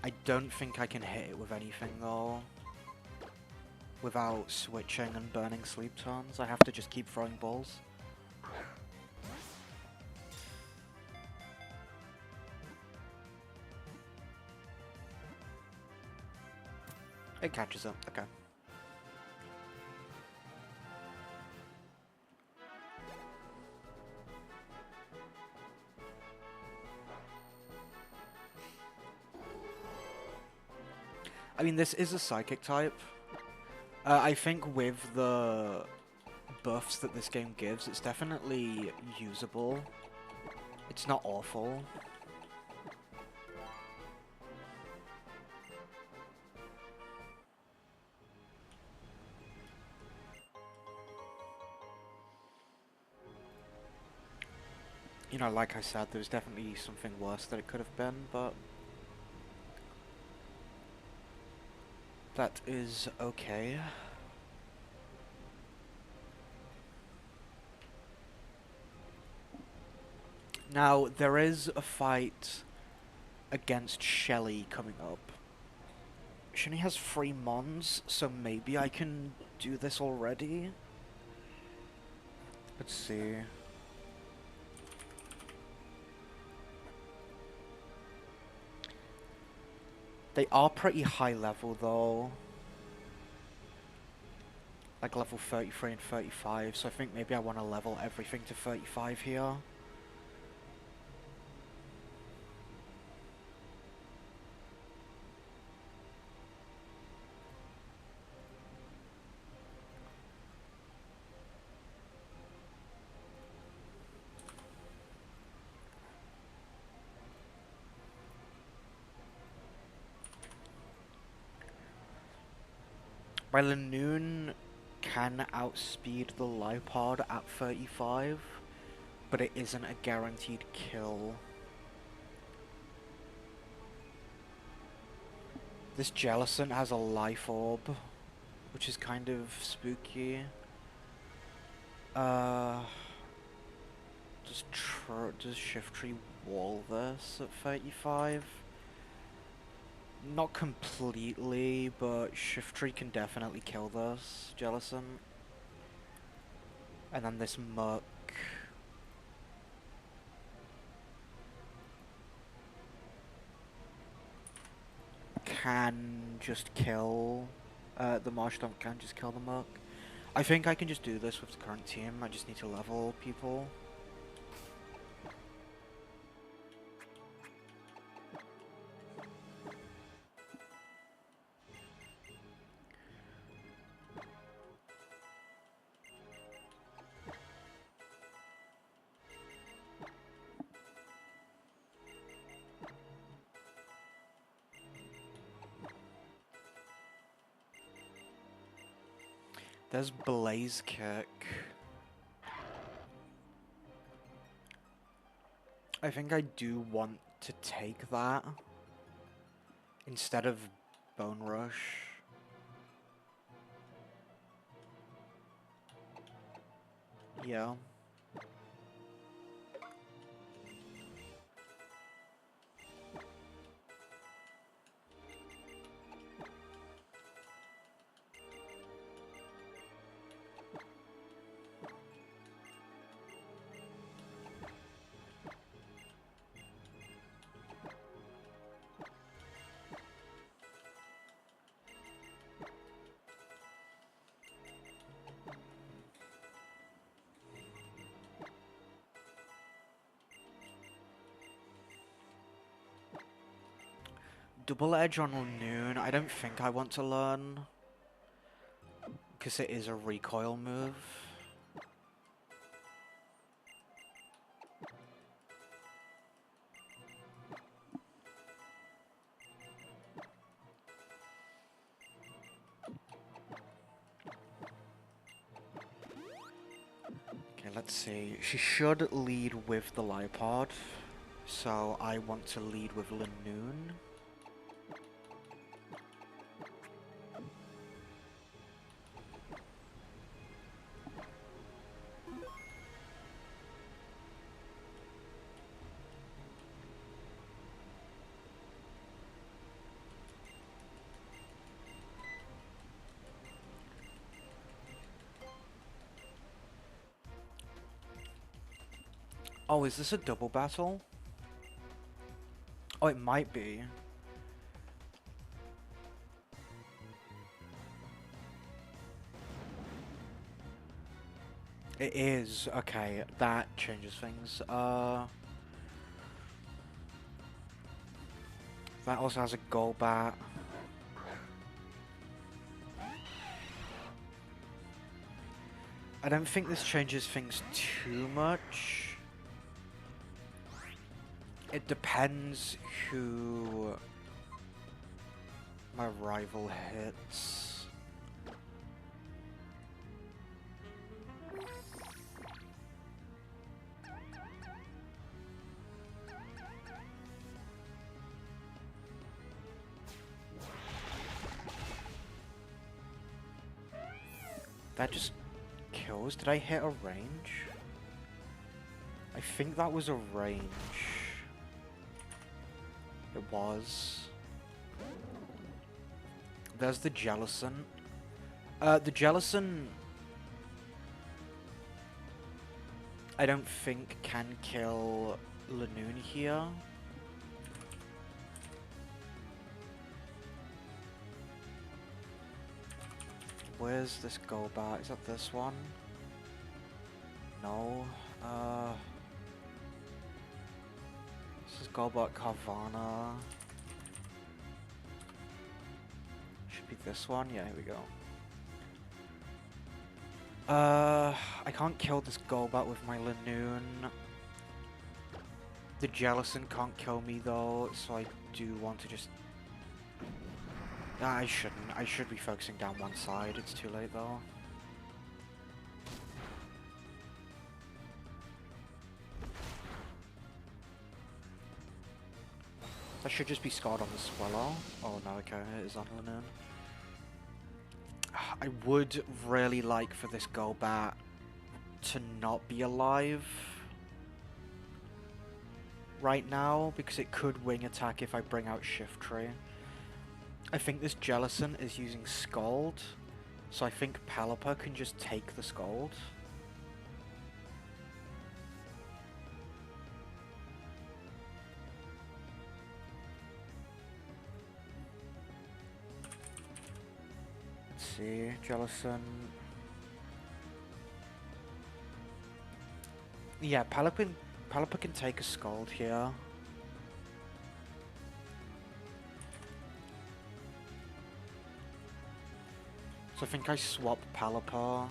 I don't think I can hit it with anything though. Without switching and burning sleep tones. I have to just keep throwing balls. It catches it, okay. I mean, this is a psychic type. I think with the buffs that this game gives, it's definitely usable. It's not awful. You know, like I said, there's definitely something worse that it could have been, but... that is okay. Now, there is a fight against Shelly coming up. She only has 3 Mons, so maybe I can do this already? Let's see. They are pretty high level though. Like level 33 and 35, so I think maybe I want to level everything to 35 here. My Lanoon can outspeed the Lipod at 35, but it isn't a guaranteed kill. This Jellicent has a life orb, which is kind of spooky. Does Shift Tree wall this at 35? Not completely, but Shift Tree can definitely kill this Jellicent. And then this Muck. Can just kill the Marshtomp, can just kill the Muck. I think I can just do this with the current team. I just need to level people. There's Blaze Kick. I think I do want to take that instead of Bone Rush. Yeah. Double Edge on Noon, I don't think I want to learn, because it is a recoil move. Okay, let's see. She should lead with the Lipod, so I want to lead with Lanoon. Oh, is this a double battle? Oh, it might be. It is. Okay, that changes things. That also has a Golbat. I don't think this changes things too much. It depends who my rival hits. That just kills. Did I hit a range? I think that was a range. It was. There's the Jellicent. The Jellicent, I don't think can kill Lanoon here. Where's this Golbat? Is that this one? No. This is Golbat Carvana. Should be this one. Yeah, here we go. I can't kill this Golbat with my Lanoon. The Jellicent can't kill me though, so I do want to just... Nah, I shouldn't. I should be focusing down one side. It's too late though. That should just be scarred on the Swallow. Oh no, okay, it is on Lanoon. I would really like for this Golbat to not be alive right now, because it could wing attack if I bring out Shiftry. I think this Jellicent is using Scald, so I think Pelipper can just take the Scald. Let's see, Jellicent. Yeah, Pelipper can take a Scald here. So I think I swap Pelipper.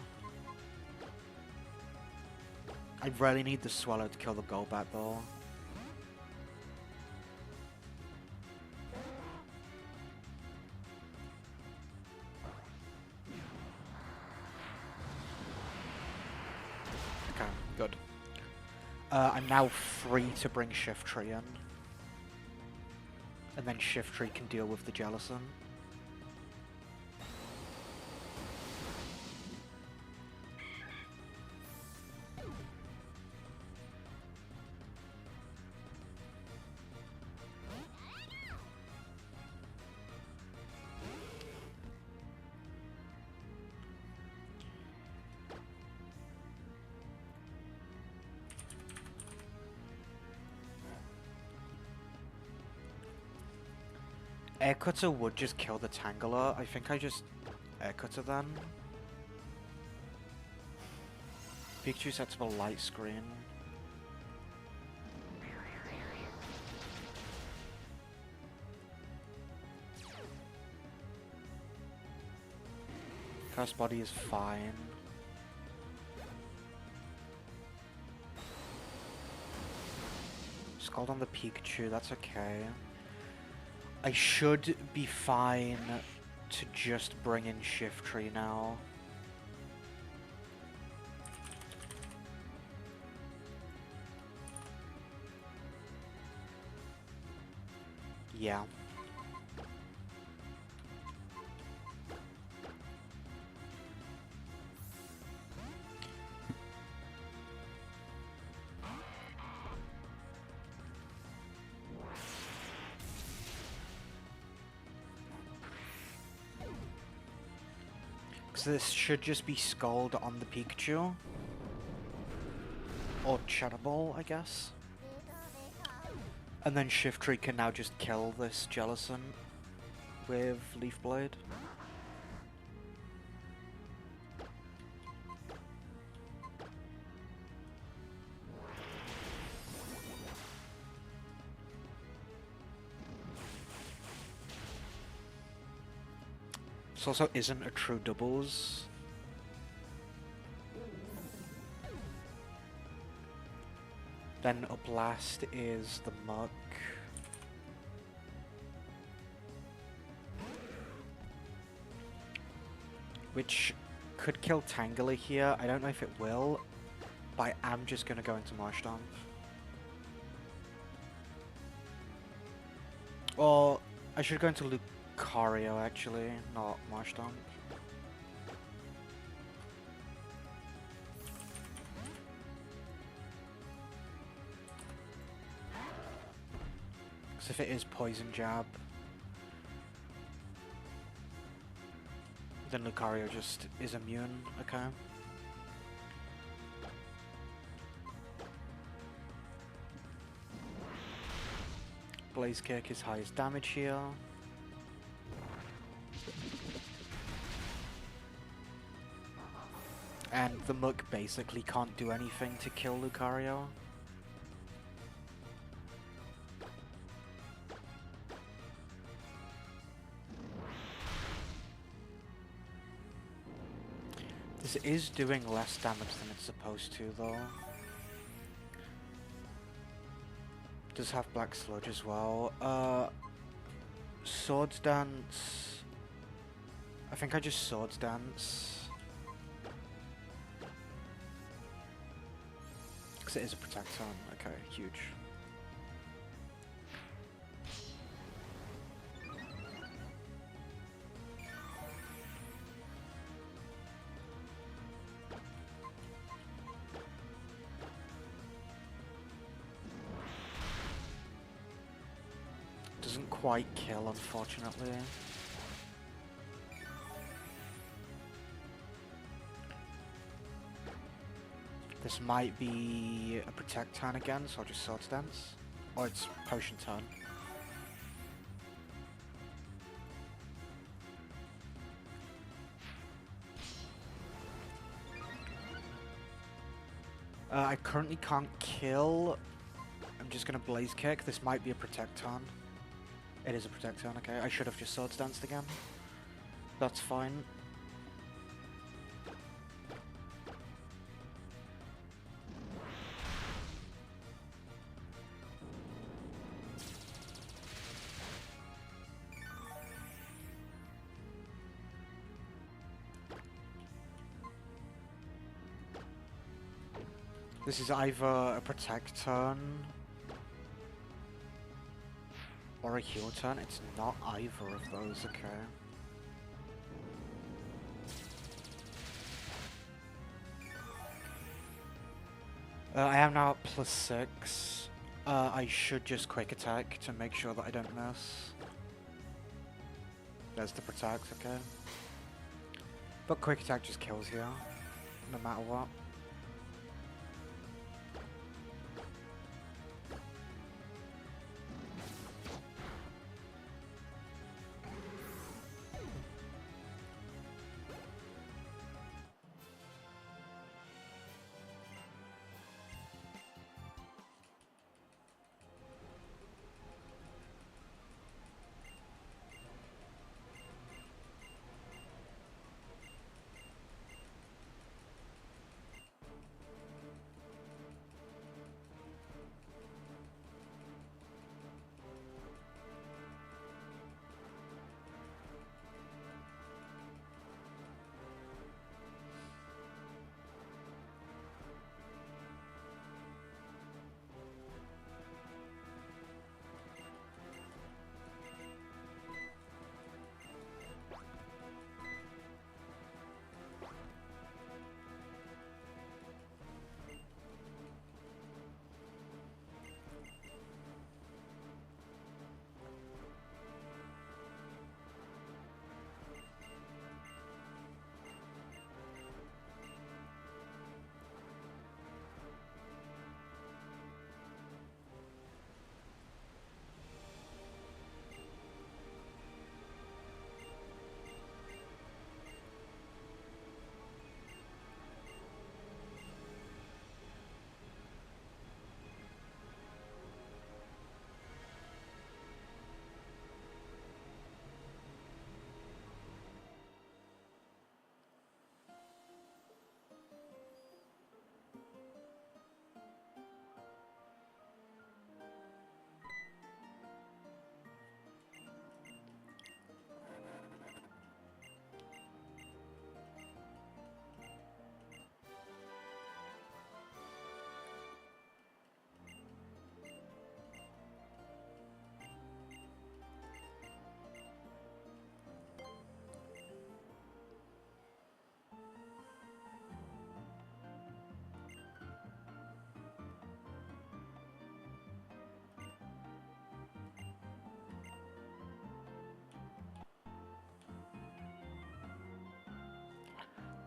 I really need the Swallow to kill the Golbat though. Okay, good. I'm now free to bring Shiftry in. And then Shiftry can deal with the Jellicent. Air Cutter would just kill the Tangela. I think I just Air Cutter then. Pikachu sets up a light screen. Curse Body is fine. Scald on the Pikachu, that's okay. I should be fine to just bring in Shiftry now. Yeah. This should just be Scald on the Pikachu. Or Shadow Ball, I guess. And then Shiftry can now just kill this Jellicent with Leaf Blade. This also isn't a true doubles. Then Oblast is the Muck. Which could kill Tangela here. I don't know if it will, but I am just going to go into Marshtomp. Or I should go into Lucario actually, not Marshtomp. Because if it is Poison Jab, then Lucario just is immune, okay. Blaze Kick is highest damage here. And the Muk basically can't do anything to kill Lucario. This is doing less damage than it's supposed to, though. Does have Black Sludge as well. Swords Dance. I think I just Swords Dance. Because it is a Protect on. Okay, huge. Doesn't quite kill, unfortunately. This might be a Protect turn again, so I'll just Swords Dance. Or it's Potion turn. I currently can't kill. I'm just gonna Blaze Kick. This might be a Protect turn. It is a Protect turn, okay. I should have just Swords Danced again. That's fine. This is either a Protect turn or a Heal turn. It's not either of those, okay. I am now at +6. I should just Quick Attack to make sure that I don't miss. There's the Protect, okay. But Quick Attack just kills you, no matter what.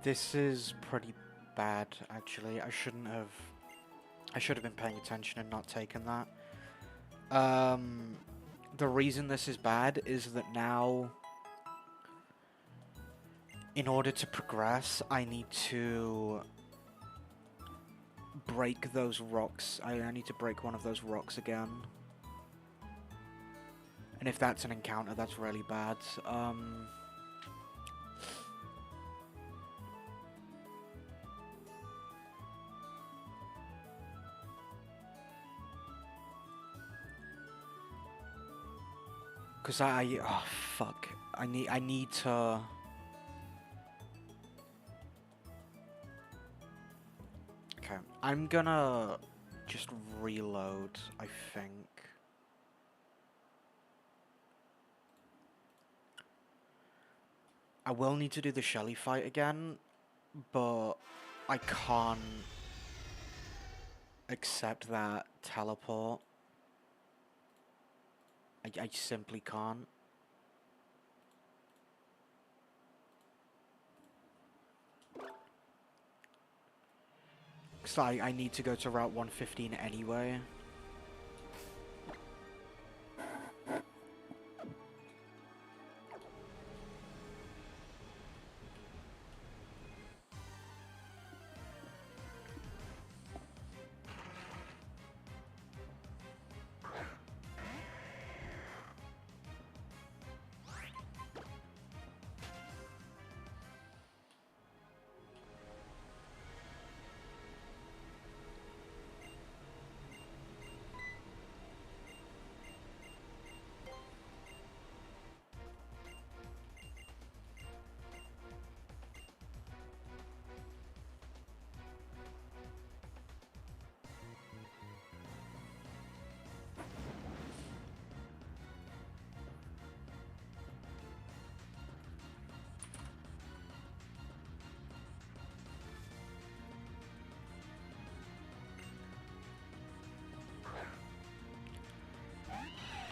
This is pretty bad, actually. I should have been paying attention and not taken that. The reason this is bad is that now in order to progress, I need to break those rocks. I need to break one of those rocks again. And if that's an encounter, that's really bad. Cause oh fuck. I need to. Okay, I'm gonna just reload, I think. I will need to do the Shelly fight again, but I can't accept that teleport. I simply can't. Cause I need to go to Route 115 anyway.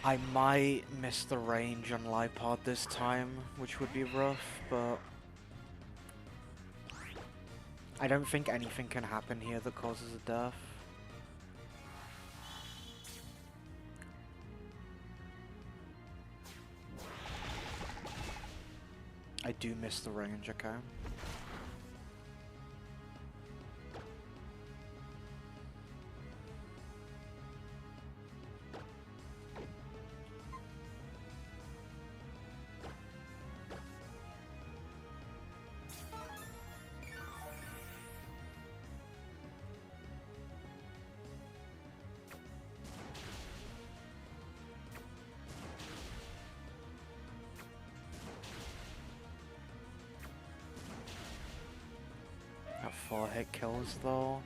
I might miss the range on Lipod this time, which would be rough, but I don't think anything can happen here that causes a death. I do miss the range, okay. Got 4 hit kills though.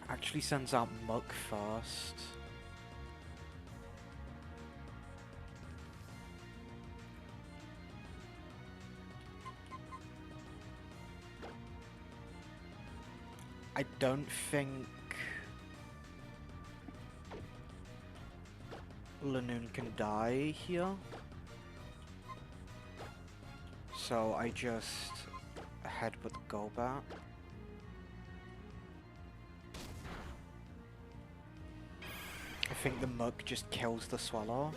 Actually sends out Muck first. I don't think Lanoon can die here. So I just head with Golbat. I think the Mug just kills the Swallow.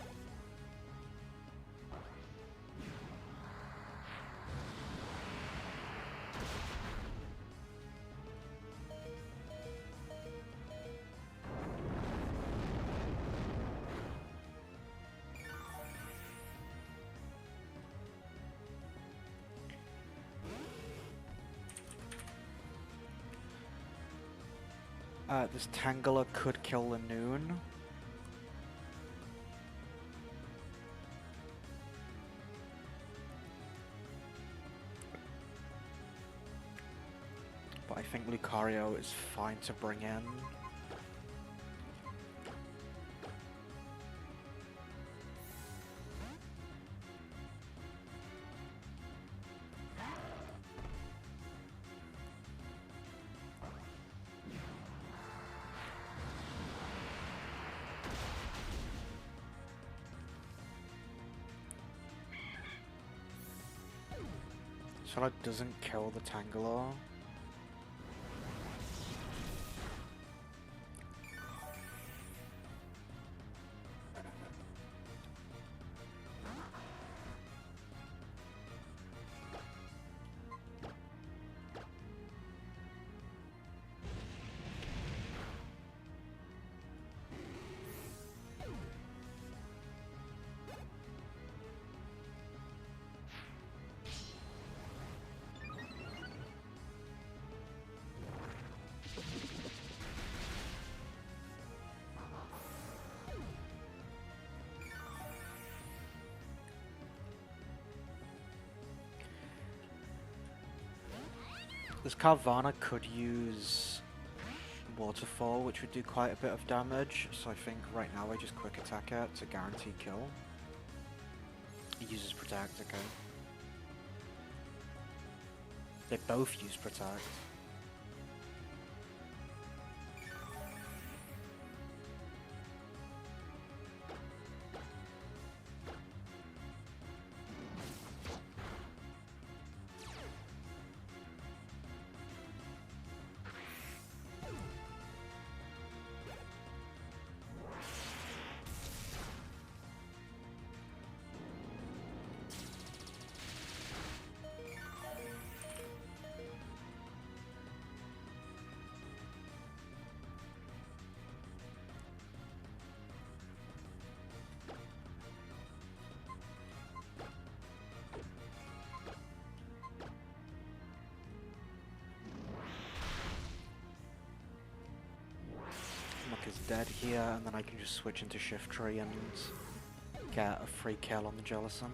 This Tangela could kill Lanoon. But I think Lucario is fine to bring in. feel like doesn't kill the Tangaloor. This Carvana could use Waterfall, which would do quite a bit of damage, so I think right now I just quick attack it to guarantee kill. It uses Protect, okay. They both use Protect. Muck is dead here, and then I can just switch into Shift Tree and get a free kill on the Jellicent.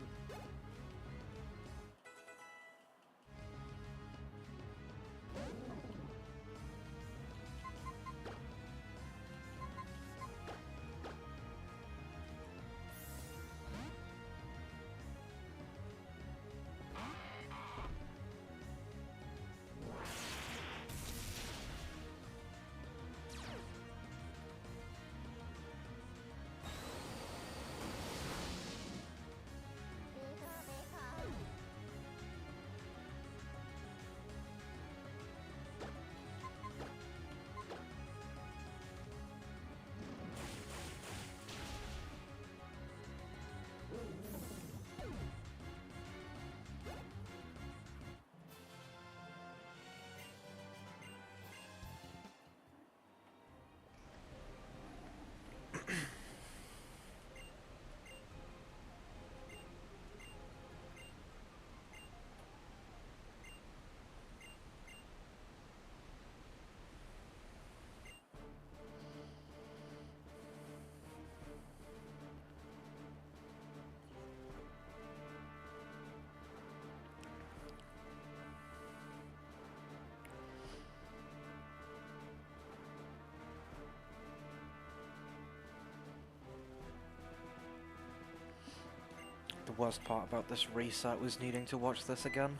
The worst part about this reset was needing to watch this again.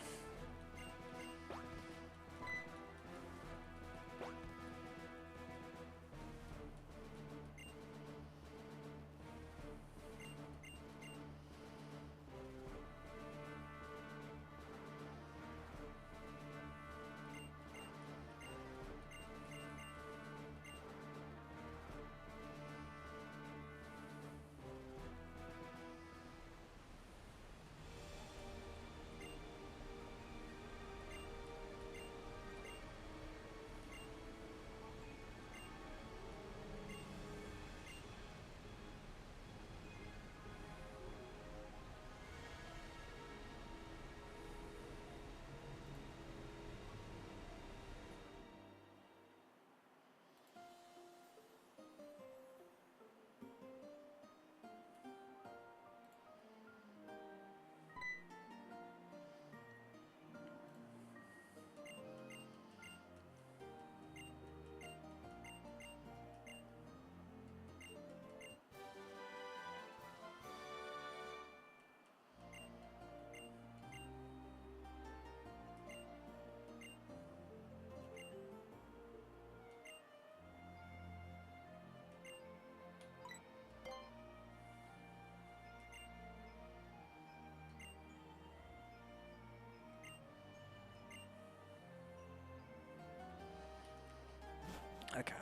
Okay.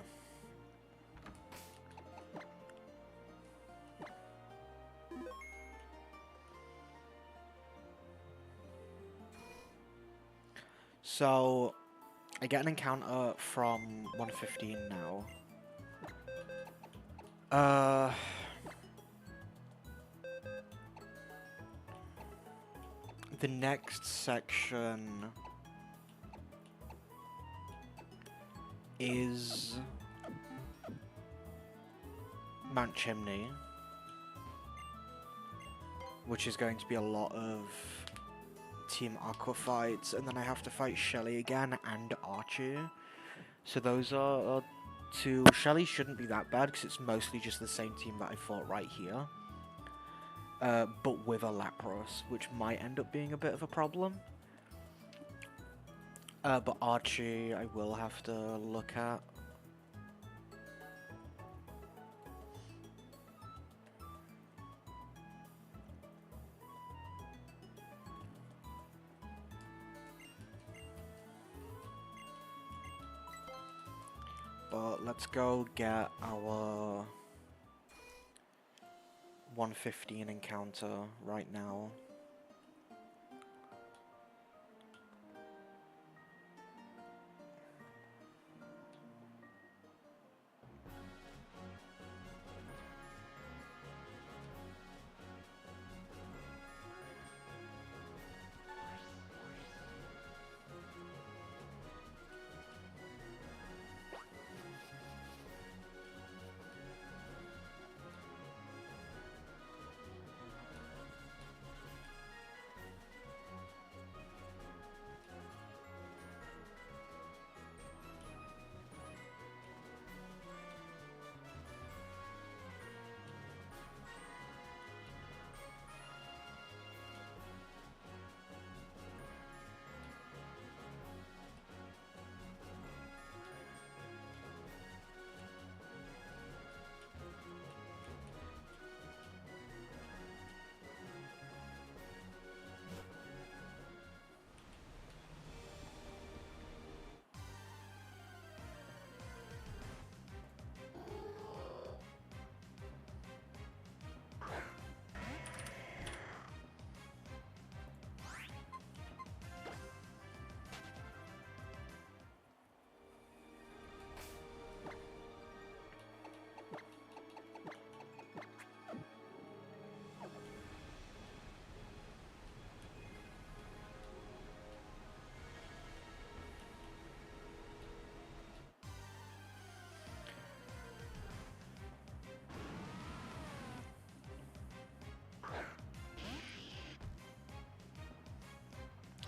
So, I get an encounter from 115 now. The next section is Mount Chimney, which is going to be a lot of Team Aqua fights, and then I have to fight Shelly again and Archie. So those are two. Shelly shouldn't be that bad because it's mostly just the same team that I fought right here. But with a Lapras, which might end up being a bit of a problem. But Archie, I will have to look at. But let's go get our 115 encounter right now.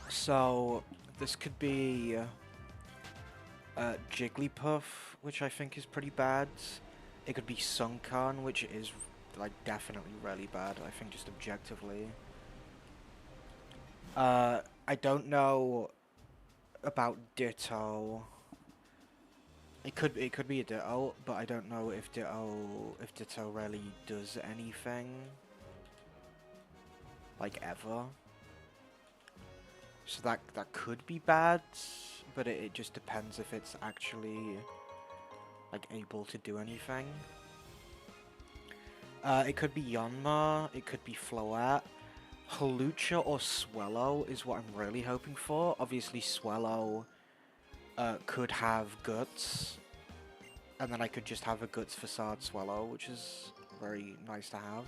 So, this could be Jigglypuff, which I think is pretty bad. It could be Sunkan, which is like definitely really bad, I think, just objectively. I don't know about Ditto. It could be a Ditto, but I don't know if Ditto really does anything like ever. So that could be bad, but it just depends if it's actually like able to do anything. It could be Yanma, it could be Floette. Hawlucha or Swellow is what I'm really hoping for. Obviously Swellow could have Guts, and then I could just have a Guts Facade Swellow, which is very nice to have.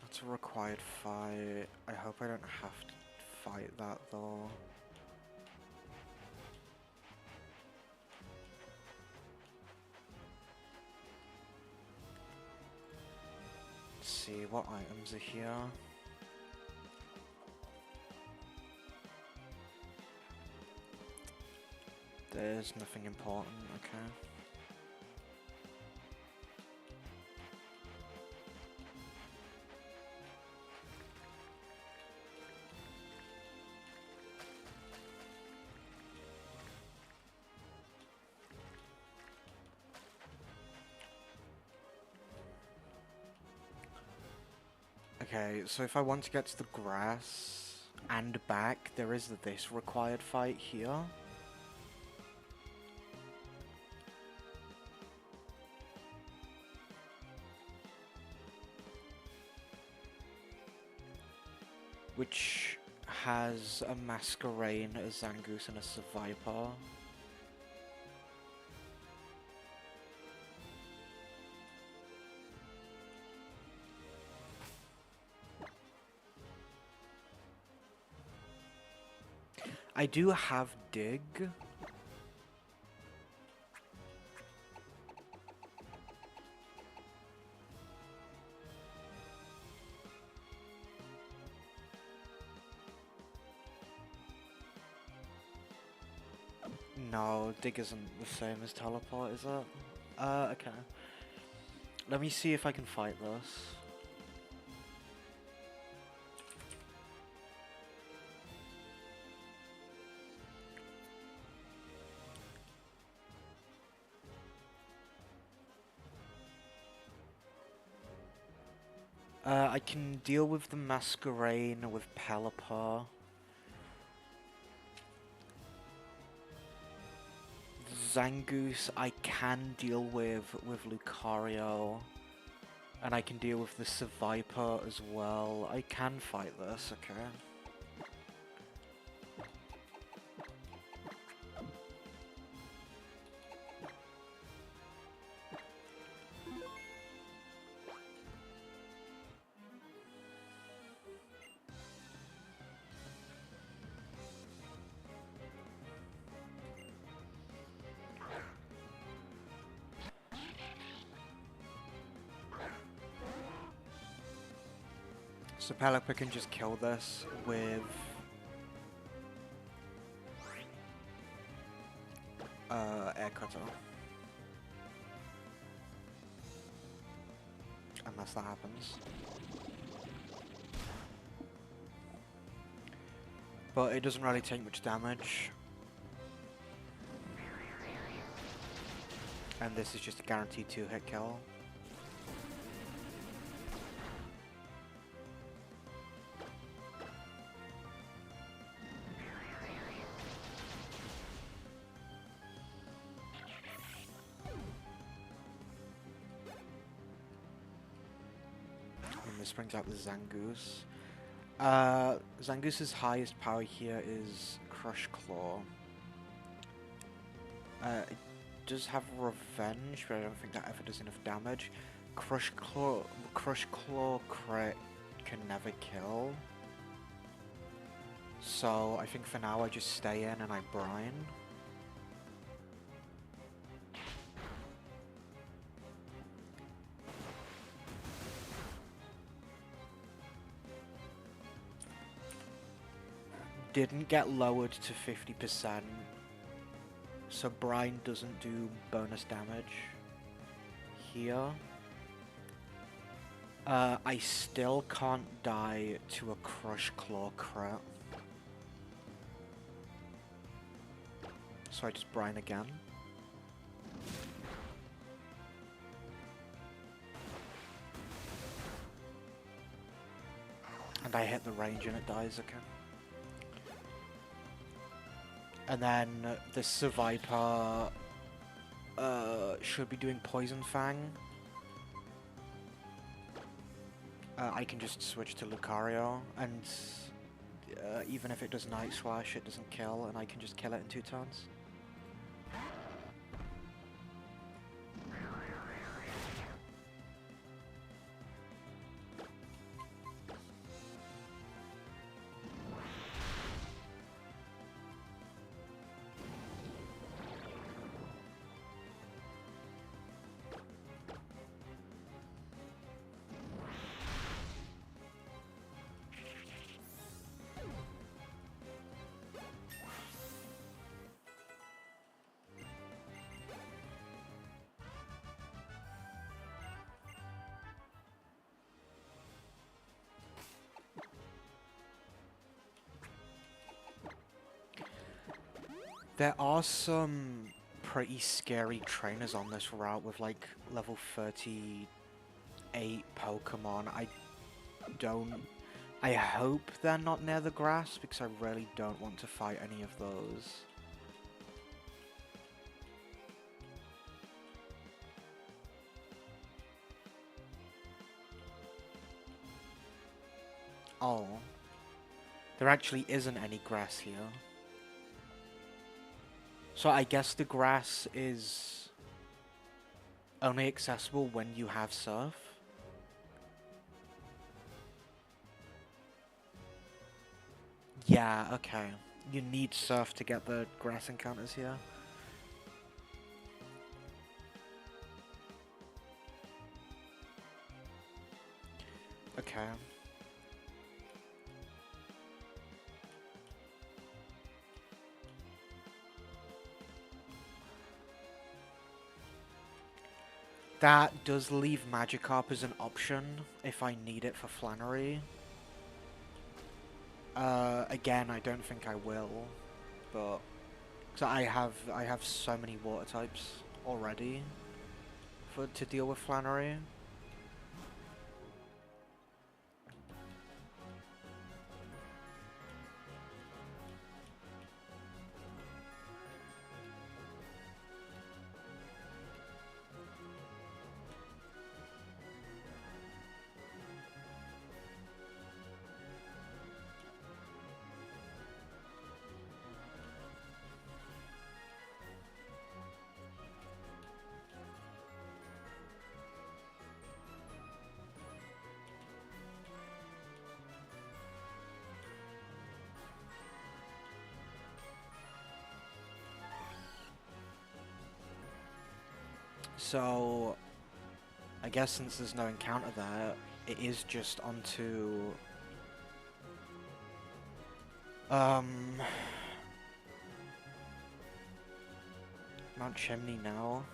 That's a required fight. I hope I don't have to fight that though. Let's see, what items are here? There's nothing important, okay. Okay, so if I want to get to the grass and back, there is this required fight here. Which has a Masquerain, a Zangoose, and a Survivor. I do have Dig. No, Dig isn't the same as Teleport, is it? Okay. Let me see if I can fight this. I can deal with the Masquerain with Pelipper. Zangoose I can deal with Lucario. And I can deal with the Survivor as well. I can fight this, okay. So Pelipper can just kill this with Air Cutter. Unless that happens. But it doesn't really take much damage. And this is just a guaranteed 2-hit kill. This brings out the Zangoose. Zangoose's highest power here is Crush Claw. It does have Revenge, but I don't think that ever does enough damage. Crush Claw crit can never kill. So I think for now I just stay in and I brine. Didn't get lowered to 50%, so brine doesn't do bonus damage here. I still can't die to a Crush Claw crit. So I just brine again. And I hit the range and it dies, okay. And then the Survivor should be doing Poison Fang. I can just switch to Lucario, and even if it does Night Slash, it doesn't kill, and I can just kill it in 2 turns. There are some pretty scary trainers on this route with like level 38 Pokemon. don't... I hope they're not near the grass, because I really don't want to fight any of those. Oh. There actually isn't any grass here. So I guess the grass is only accessible when you have surf. Yeah, okay. You need surf to get the grass encounters here. Okay. That does leave Magikarp as an option if I need it for Flannery. Again, I don't think I will, but so I have so many water types already to deal with Flannery. So, I guess since there's no encounter there, it is just onto... Mount Chimney now.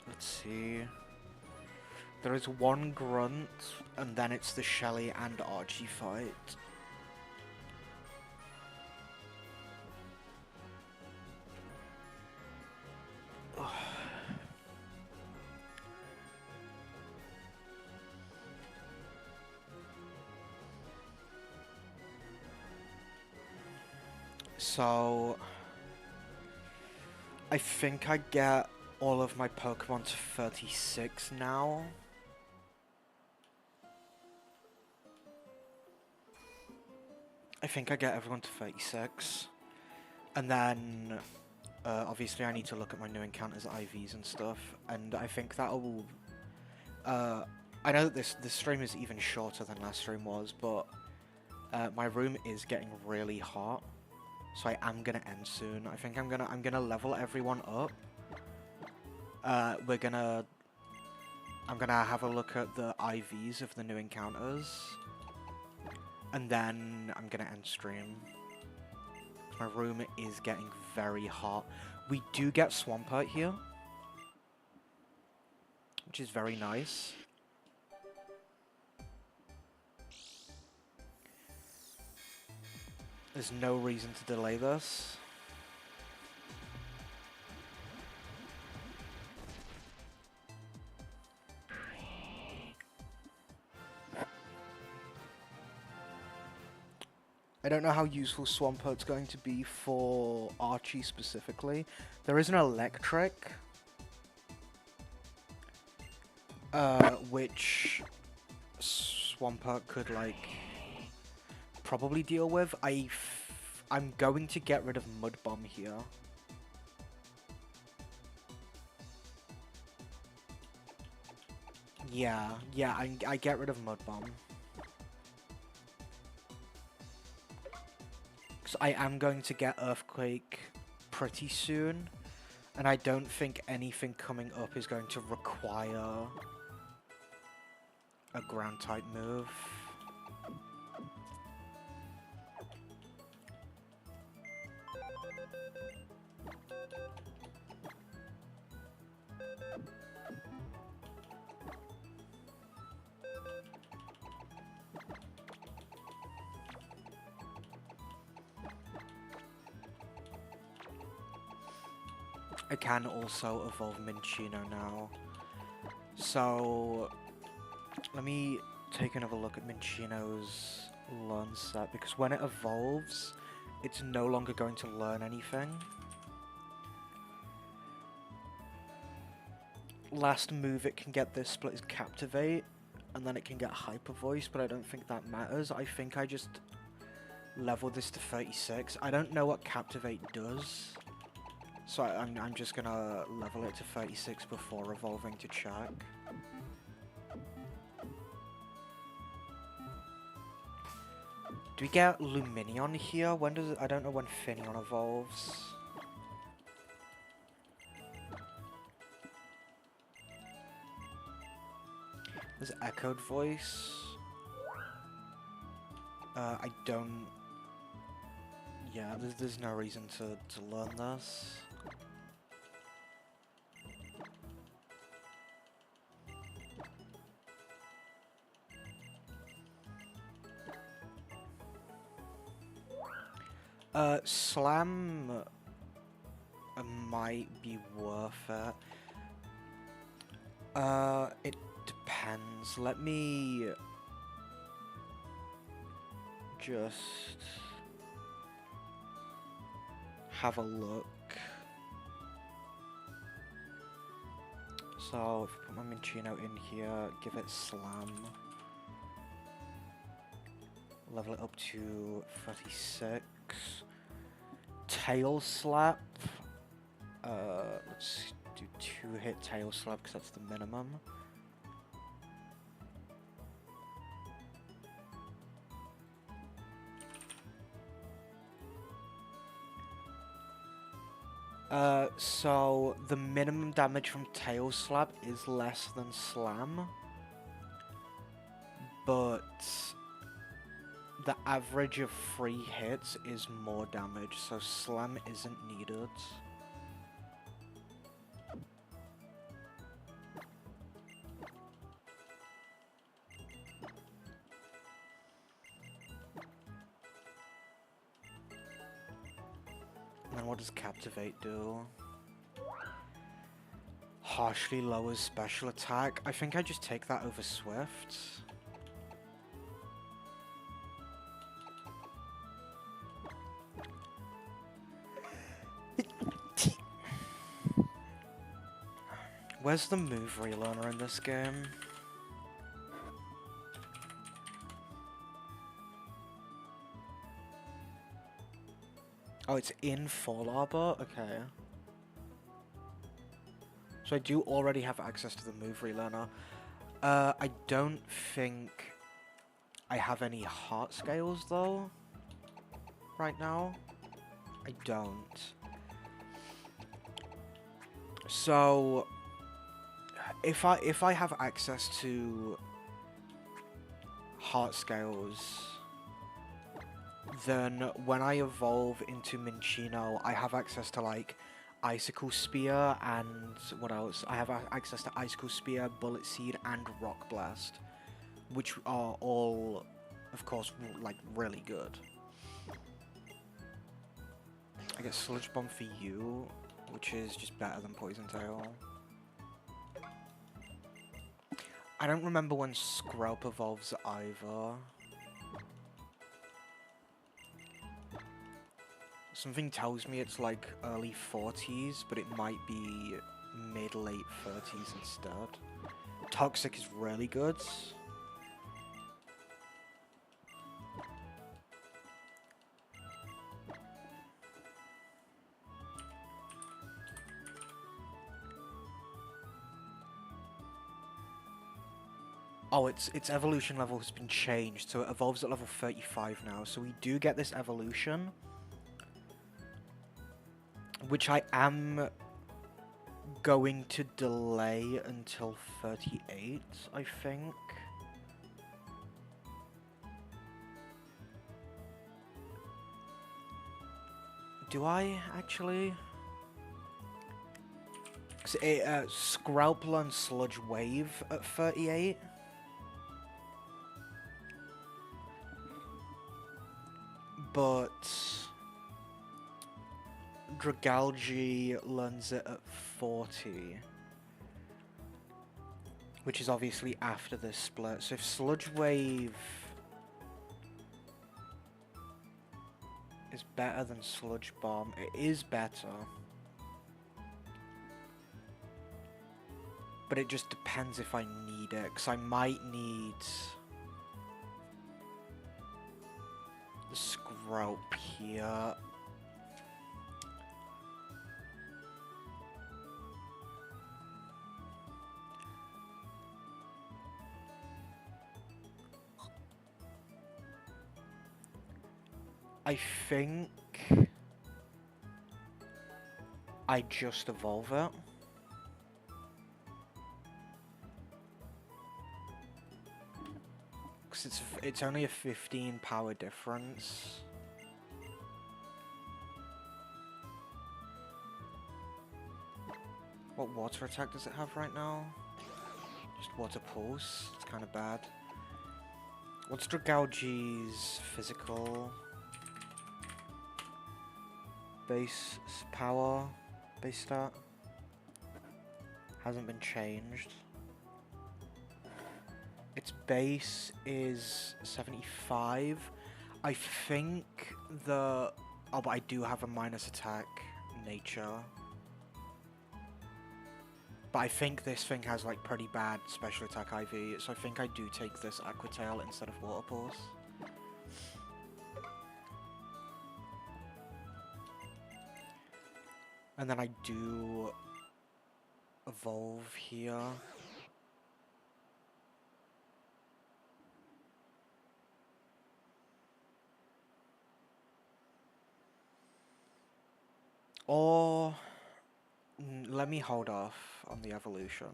Let's see... There is one Grunt, and then it's the Shelly and Archie fight. So... I think I get all of my Pokemon to 36 now. I think I get everyone to 36. And then, obviously I need to look at my new encounters, IVs and stuff, and I think that'll... I know that this stream is even shorter than last stream was, but my room is getting really hot, so I am gonna end soon. I think I'm gonna level everyone up. I'm gonna have a look at the IVs of the new encounters. And then I'm gonna end stream. My room is getting very hot. We do get Swampert here, which is very nice. There's no reason to delay this. I don't know how useful Swampert's going to be for Archie specifically. There is an electric, which Swampert could, like, probably deal with. I'm going to get rid of Mud Bomb here. Yeah, I get rid of Mud Bomb. I am going to get Earthquake pretty soon, and I don't think anything coming up is going to require a ground type move. I can also evolve Minccino now. So, let me take another look at Minccino's learn set, because when it evolves, it's no longer going to learn anything. Last move it can get this split is Captivate, and then it can get Hyper Voice, but I don't think that matters. I think I just level this to 36. I don't know what Captivate does, so I'm just gonna level it to 36 before evolving to check. Do we get Luminion here? When does it? I don't know when Finneon evolves. There's Echoed Voice. I don't... Yeah, there's no reason to learn this. Slam might be worth it. It depends. Let me just have a look. So, if I put my Minccino in here, give it Slam. Level it up to 36. Tail Slap. Let's do 2-hit Tail Slap because that's the minimum. So the minimum damage from Tail Slap is less than Slam, but the average of 3 hits is more damage, so Slam isn't needed. And then what does Captivate do? Harshly lowers special attack. I think I just take that over Swift. Where's the move relearner in this game? Oh, it's in Fall Arbor? Okay. So I do already have access to the move relearner. I don't think I have any heart scales though. Right now. I don't. So if I have access to heart scales, then when I evolve into Minccino, I have access to like Icicle Spear and what else? I have access to Icicle Spear, Bullet Seed, and Rock Blast, which are all, of course, like really good. I get Sludge Bomb for you, which is just better than Poison Tail. I don't remember when Skrelp evolves either. Something tells me it's like early 40s, but it might be mid-late 30s instead. Toxic is really good. Oh, its evolution level has been changed, so it evolves at level 35 now. So we do get this evolution, which I am going to delay until 38, I think. Do I actually? Cause Skrelp learns Sludge Wave at 38. But Dragalge learns it at 40. Which is obviously after this split. So if Sludge Wave is better than Sludge Bomb, it is better. But it just depends if I need it, because I might need the Scrope here. I think I just evolve it. Because it's only a 15 power difference. What water attack does it have right now? Just water pulse. It's kind of bad. What's Dragalge's physical? Base power, base stat, hasn't been changed. Its base is 75. I think the... Oh, but I do have a minus attack nature. But I think this thing has like pretty bad special attack IV, so I think I do take this Aqua Tail instead of Water Pulse. And then I do evolve here. Or let me hold off on the evolution.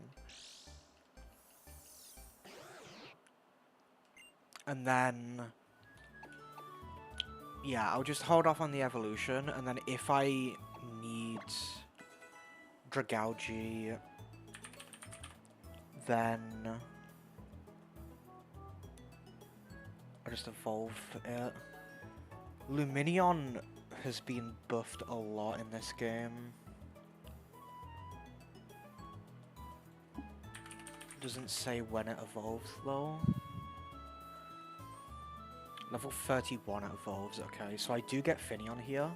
And then yeah, I'll just hold off on the evolution, and then if I need Dragalge, then I just evolve it. Luminion has been buffed a lot in this game. Doesn't say when it evolves though. Level 31 it evolves, okay, so I do get Finneon here,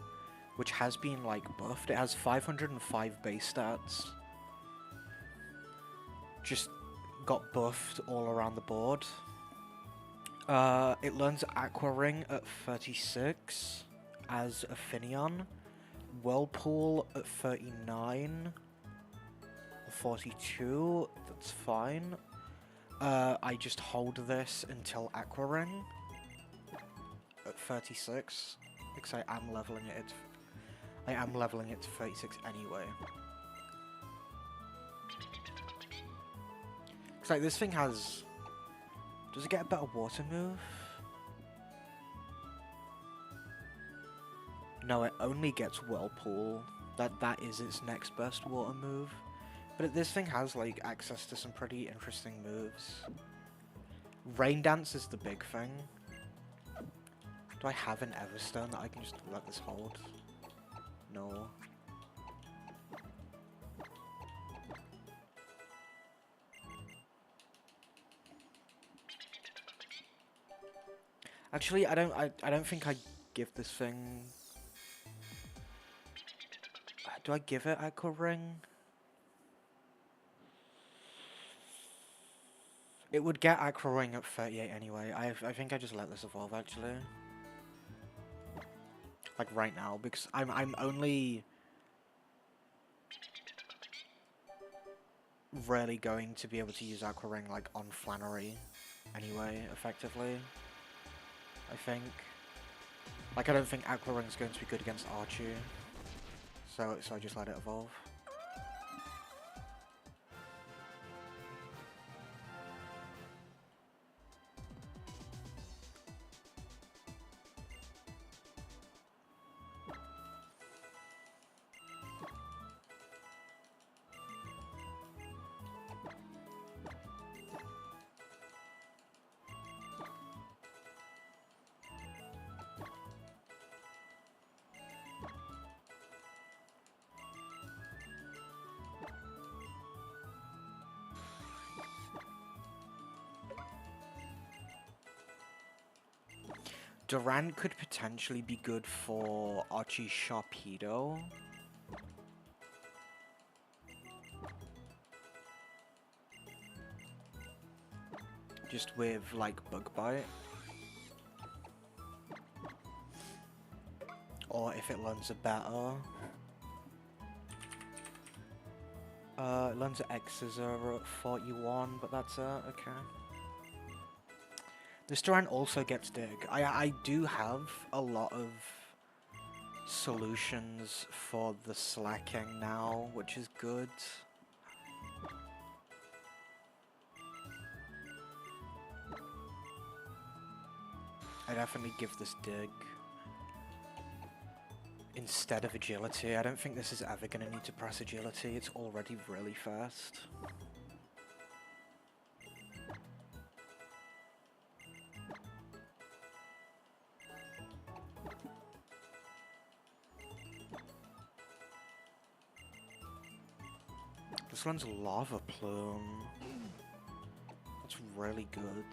which has been like buffed. It has 505 base stats. Just got buffed all around the board. It learns Aqua Ring at 36 as a Finneon. Whirlpool at 39. 42, that's fine. I just hold this until Aqua Ring at 36, because I am leveling it. I am leveling it to 36 anyway. It's like this thing has... Does it get a better water move? No, it only gets Whirlpool. That is its next best water move. But this thing has like access to some pretty interesting moves. Rain Dance is the big thing. Do I have an Everstone that I can just let this hold? No. Actually, I don't think I give this thing... Do I give it Aqua Ring? It would get Aqua Ring at 38 anyway. I think I just let this evolve actually. Like right now, because I'm only rarely going to be able to use Aqua Ring like on Flannery anyway, effectively. I think. Like I don't think Aqua Ring's going to be good against Archie. So I just let it evolve. Durant could potentially be good for Archie Sharpedo. Just with, like, Bug Bite. Or if it learns a better. It learns X-Scissor at 41, but that's it, okay. This Durant also gets Dig. I do have a lot of solutions for the slacking now, which is good. I definitely give this Dig instead of Agility. I don't think this is ever going to need to press Agility. It's already really fast. This one's Lava Plume. That's really good.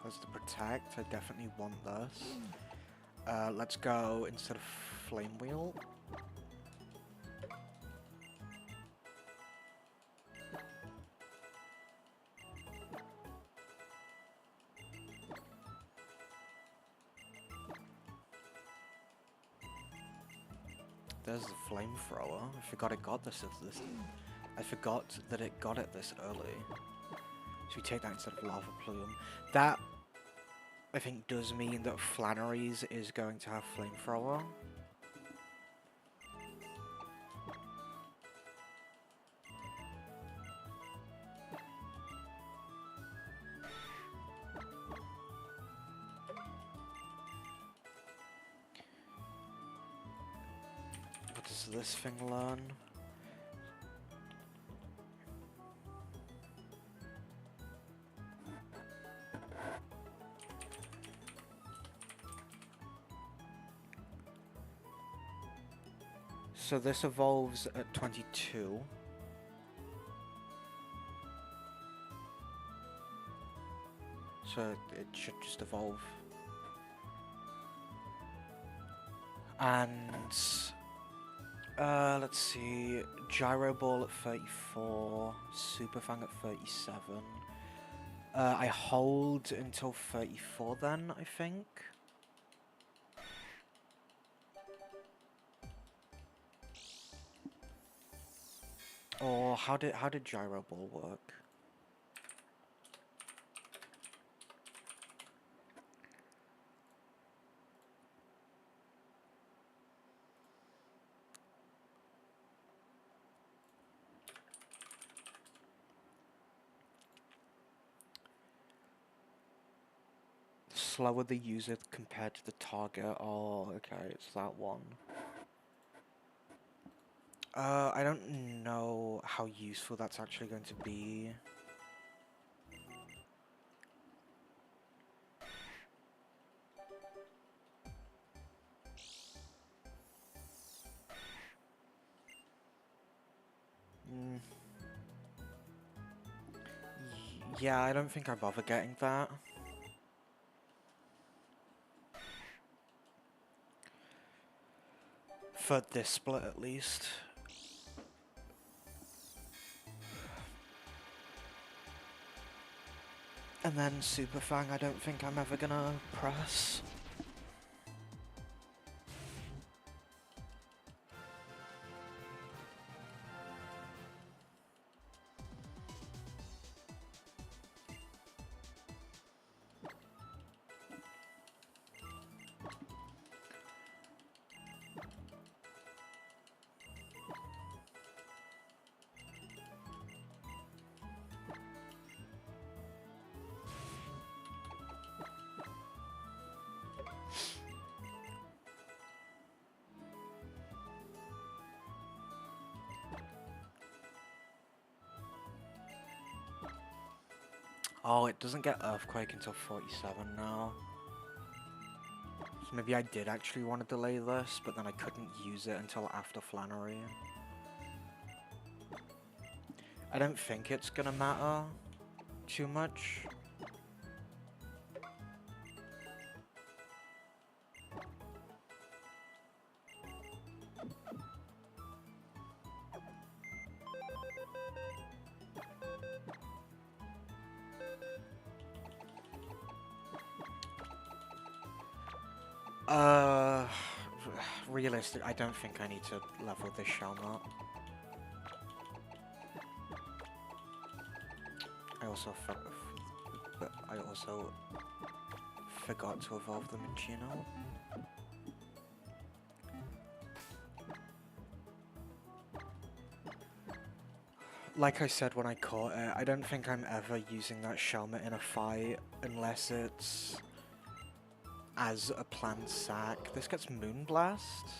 As the Protect, I definitely want this. Let's go instead of Flame Wheel. There's the Flamethrower. I forgot it got this. I forgot that it got it this early. So we take that instead of Lava Plume. That, I think, does mean that Flannery's is going to have Flamethrower. What does this thing learn? So this evolves at 22. So it should just evolve. And let's see, Gyro Ball at 34, Super Fang at 37. I hold until 34 then, I think. Or how did Gyro Ball work? Slower the user compared to the target. Oh, okay, it's that one. I don't know how useful that's actually going to be. Yeah, I don't think I bother getting that. For this split, at least. And then Super Fang, I don't think I'm ever gonna press. Oh, it doesn't get Earthquake until 47 now. So maybe I did actually want to delay this, but then I couldn't use it until after Flannery. I don't think it's gonna matter too much. Realistic, I don't think I need to level this Shelmet. I also forgot to evolve the Minchino. Like I said when I caught it, I don't think I'm ever using that Shelmet in a fight unless it's as a planned sack. This gets Moonblast.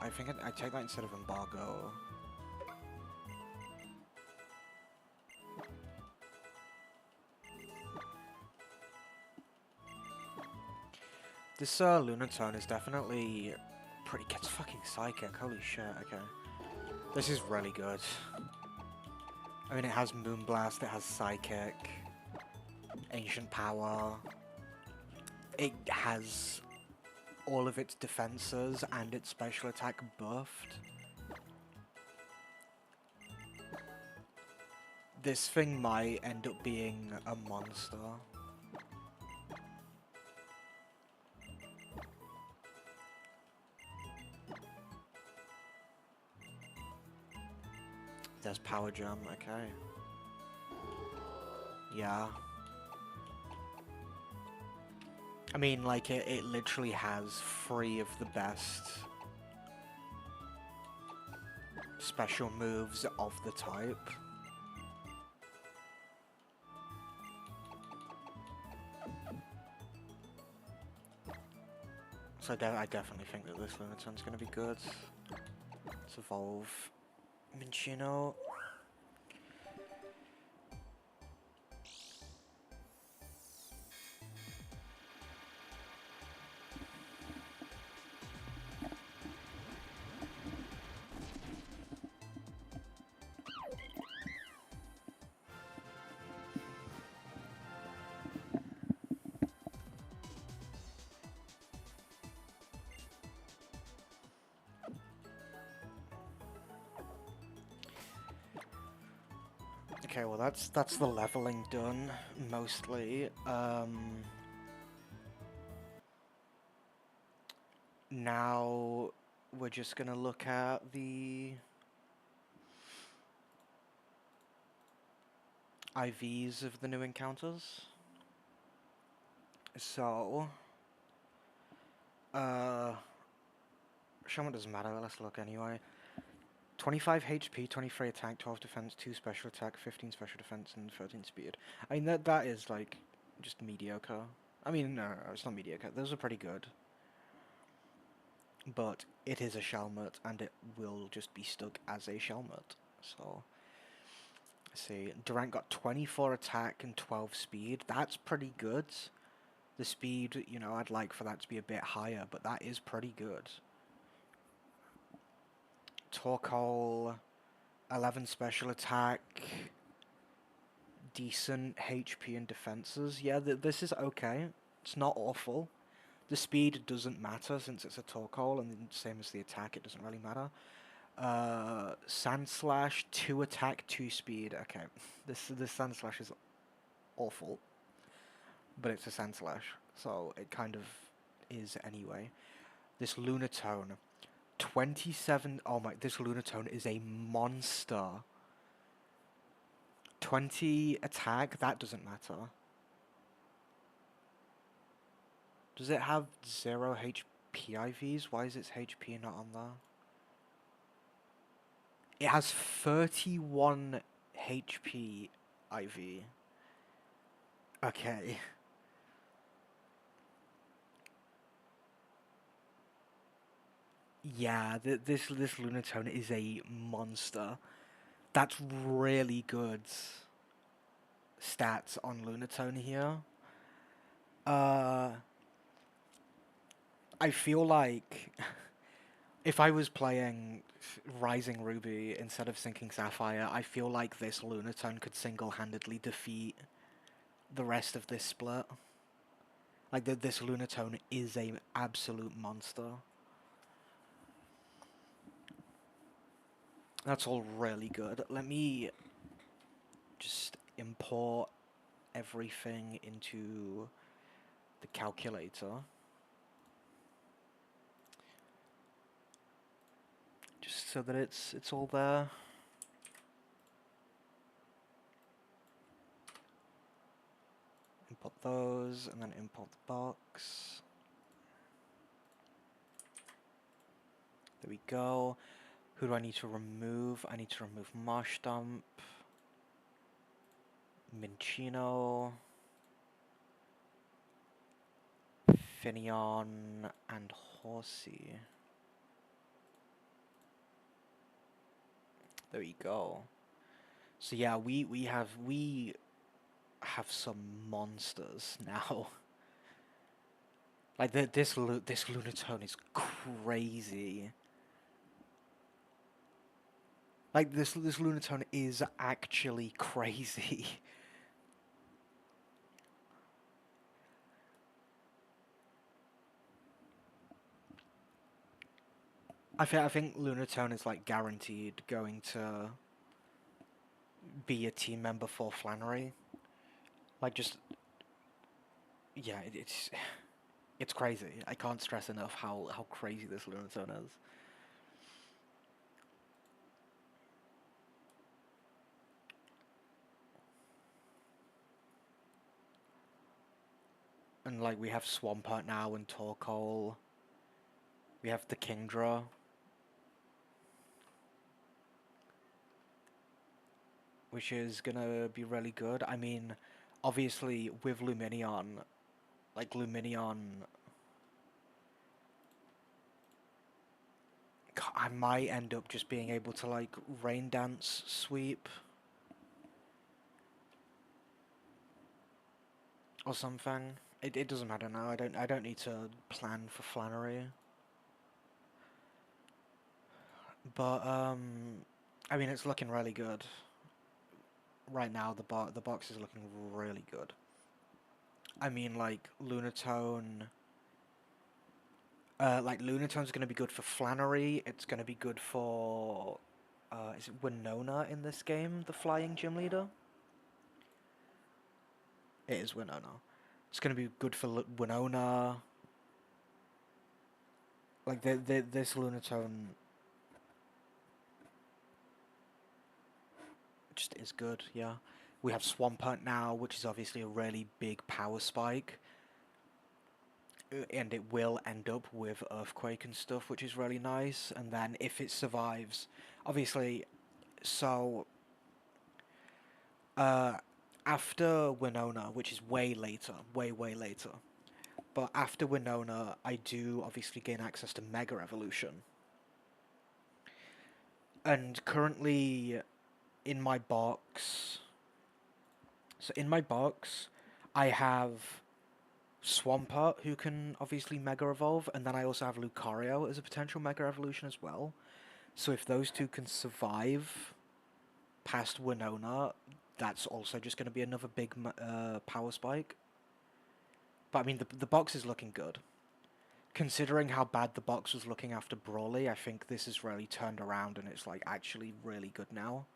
I think I take that instead of Embargo. This Lunatone is definitely pretty. Gets fucking Psychic. Holy shit. Okay, this is really good. I mean, it has Moonblast. It has Psychic, Ancient Power. It has all of its defenses and its special attack buffed. This thing might end up being a monster. There's Power Gem, okay. Yeah. I mean, like, it literally has 3 of the best special moves of the type. So I definitely think that this Lunatone's going to be good. Let's evolve Minchino. Okay, well that's the leveling done, mostly. Now we're just gonna look at the IVs of the new encounters. So, Shaman doesn't matter, let's look anyway. 25 HP, 23 attack, 12 defense, 2 special attack, 15 special defense, and 13 speed. I mean, that is, like, just mediocre. I mean, no, it's not mediocre. Those are pretty good. But it is a Shelmet, and it will just be stuck as a Shelmet. So, let's see. Durant got 24 attack and 12 speed. That's pretty good. The speed, you know, I'd like for that to be a bit higher, but that is pretty good. Torkoal, 11 special attack, decent HP and defenses. Yeah, this is okay. It's not awful. The speed doesn't matter since it's a Torkoal, and same as the attack, it doesn't really matter. Sand Slash, 2 attack, 2 speed. Okay, this Sand Slash is awful, but it's a Sand Slash, so it kind of is anyway. This Lunatone, 27. Oh my, this Lunatone is a monster. 20 attack, that doesn't matter. Does it have 0 HP IVs? Why is its HP not on there? It has 31 HP IV. Okay. Yeah, this Lunatone is a monster. That's really good stats on Lunatone here. Uh, I feel like if I was playing Rising Ruby instead of Sinking Sapphire, I feel like this Lunatone could single-handedly defeat the rest of this split. Like, this Lunatone is a absolute monster. That's all really good. Let me just import everything into the calculator. Just so that it's all there. Import those, and then import the box. There we go. Who do I need to remove? I need to remove Marshstump, Minccino, Finneon, and Horsey. There we go. So yeah, we have some monsters now. Like this Lunatone is crazy. Like this Lunatone is actually crazy. I think Lunatone is like guaranteed going to be a team member for Flannery. Like just yeah, it's crazy. I can't stress enough how crazy this Lunatone is. And like we have Swampert now and Torkoal. We have the Kingdra. Which is gonna be really good. I mean, obviously with Luminion, like Luminion, I might end up just being able to like Rain Dance sweep or something. It doesn't matter now. I don't need to plan for Flannery. But I mean it's looking really good. Right now the box is looking really good. I mean like Lunatone's going to be good for Flannery. It's going to be good for is it Winona in this game, the flying gym leader? It is Winona. It's going to be good for Winona. Like this Lunatone just is good, yeah. We have Swampert now, which is obviously a really big power spike. And it will end up with Earthquake and stuff, which is really nice. And then if it survives, obviously, so after Winona, which is way later, way later, but after Winona, I do obviously gain access to Mega Evolution. And currently, in my box, I have Swampert, who can obviously Mega Evolve, and then I also have Lucario as a potential Mega Evolution as well. So if those two can survive past Winona, that's also just going to be another big power spike. But I mean, the box is looking good. Considering how bad the box was looking after Brawly, I think this has really turned around and it's like actually really good now.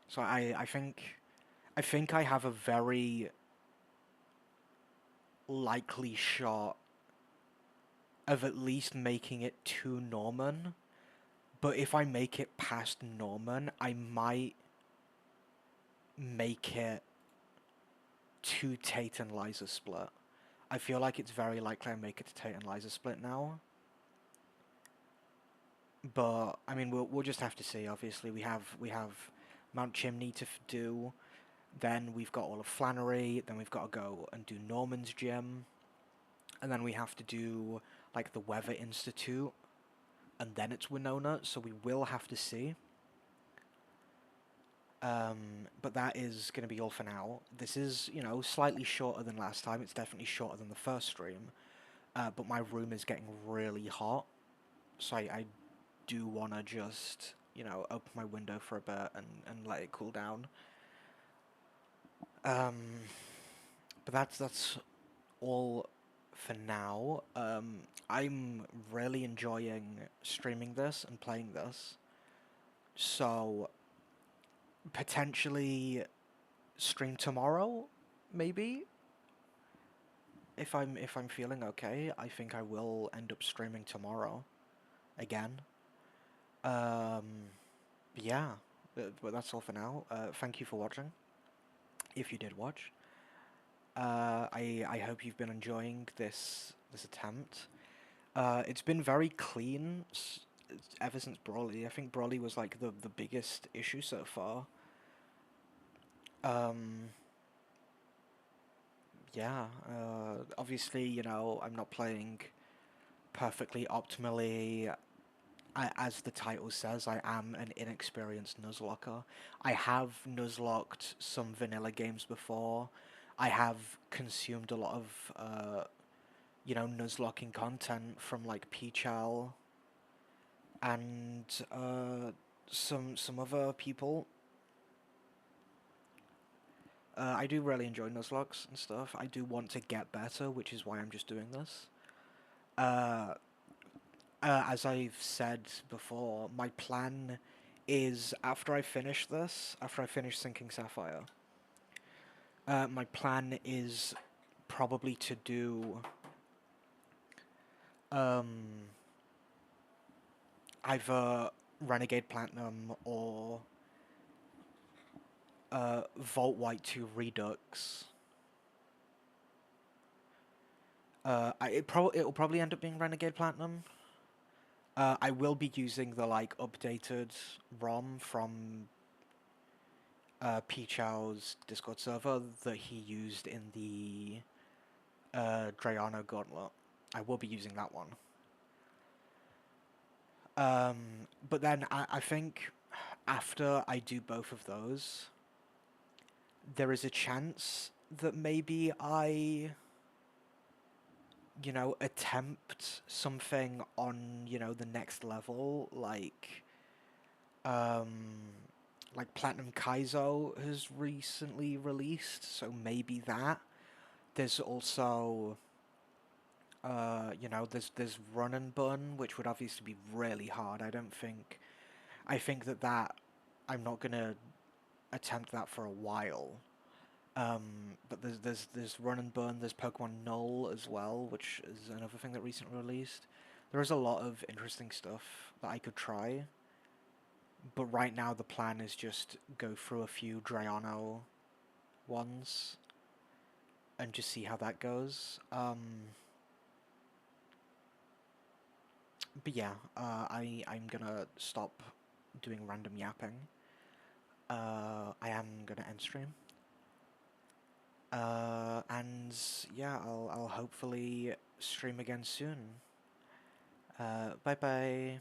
So I think I have a very likely shot of at least making it to Norman. But if I make it past Norman, I might make it to Tate and Liza split. I feel like it's very likely I make it to Tate and Liza split now. But I mean, we'll just have to see. Obviously, we have Mount Chimney to do. Then we've got all of Flannery. Then we've got to go and do Norman's gym, and then we have to do like the Weather Institute. and then it's Winona, so we will have to see. But that is going to be all for now. This is, you know, slightly shorter than last time. It's definitely shorter than the first stream. But my room is getting really hot, so I do want to just, you know, open my window for a bit and let it cool down. But that's all for now. I'm really enjoying streaming this and playing this, so potentially stream tomorrow, maybe. If I'm feeling okay, I think I will end up streaming tomorrow again. Um, yeah, but that's all for now. Thank you for watching. If you did watch, I hope you've been enjoying this attempt. It's been very clean ever since Brawly. I think Brawly was like the biggest issue so far. Um, yeah, obviously, you know, I'm not playing perfectly optimally. As the title says, I am an inexperienced nuzlocker. I have nuzlocked some vanilla games before. I have consumed a lot of, you know, nuzlocking content from like Peachal and some other people. I do really enjoy nuzlocks and stuff. I do want to get better, which is why I'm just doing this. Uh, as I've said before, my plan is after I finish this, after I finish sinking Sapphire, my plan is probably to do um, either Renegade Platinum or Vault White 2 Redux. It'll probably end up being Renegade Platinum. I will be using the like updated ROM from Pichow's Discord server that he used in the Drayano Gauntlet. I will be using that one. But then I think after I do both of those, there is a chance that maybe I, you know, attempt something on, you know, the next level, um, like Platinum Kaizo has recently released, so maybe that. There's also, you know, there's Run and Bun, which would obviously be really hard. I think that I'm not gonna attempt that for a while. But there's Run and Bun, there's Pokemon Null as well, which is another thing that recently released. There is a lot of interesting stuff that I could try, but right now the plan is just go through a few Drayano ones and just see how that goes. But yeah, I'm gonna stop doing random yapping. I am gonna end stream. And yeah, I'll hopefully stream again soon. Bye bye.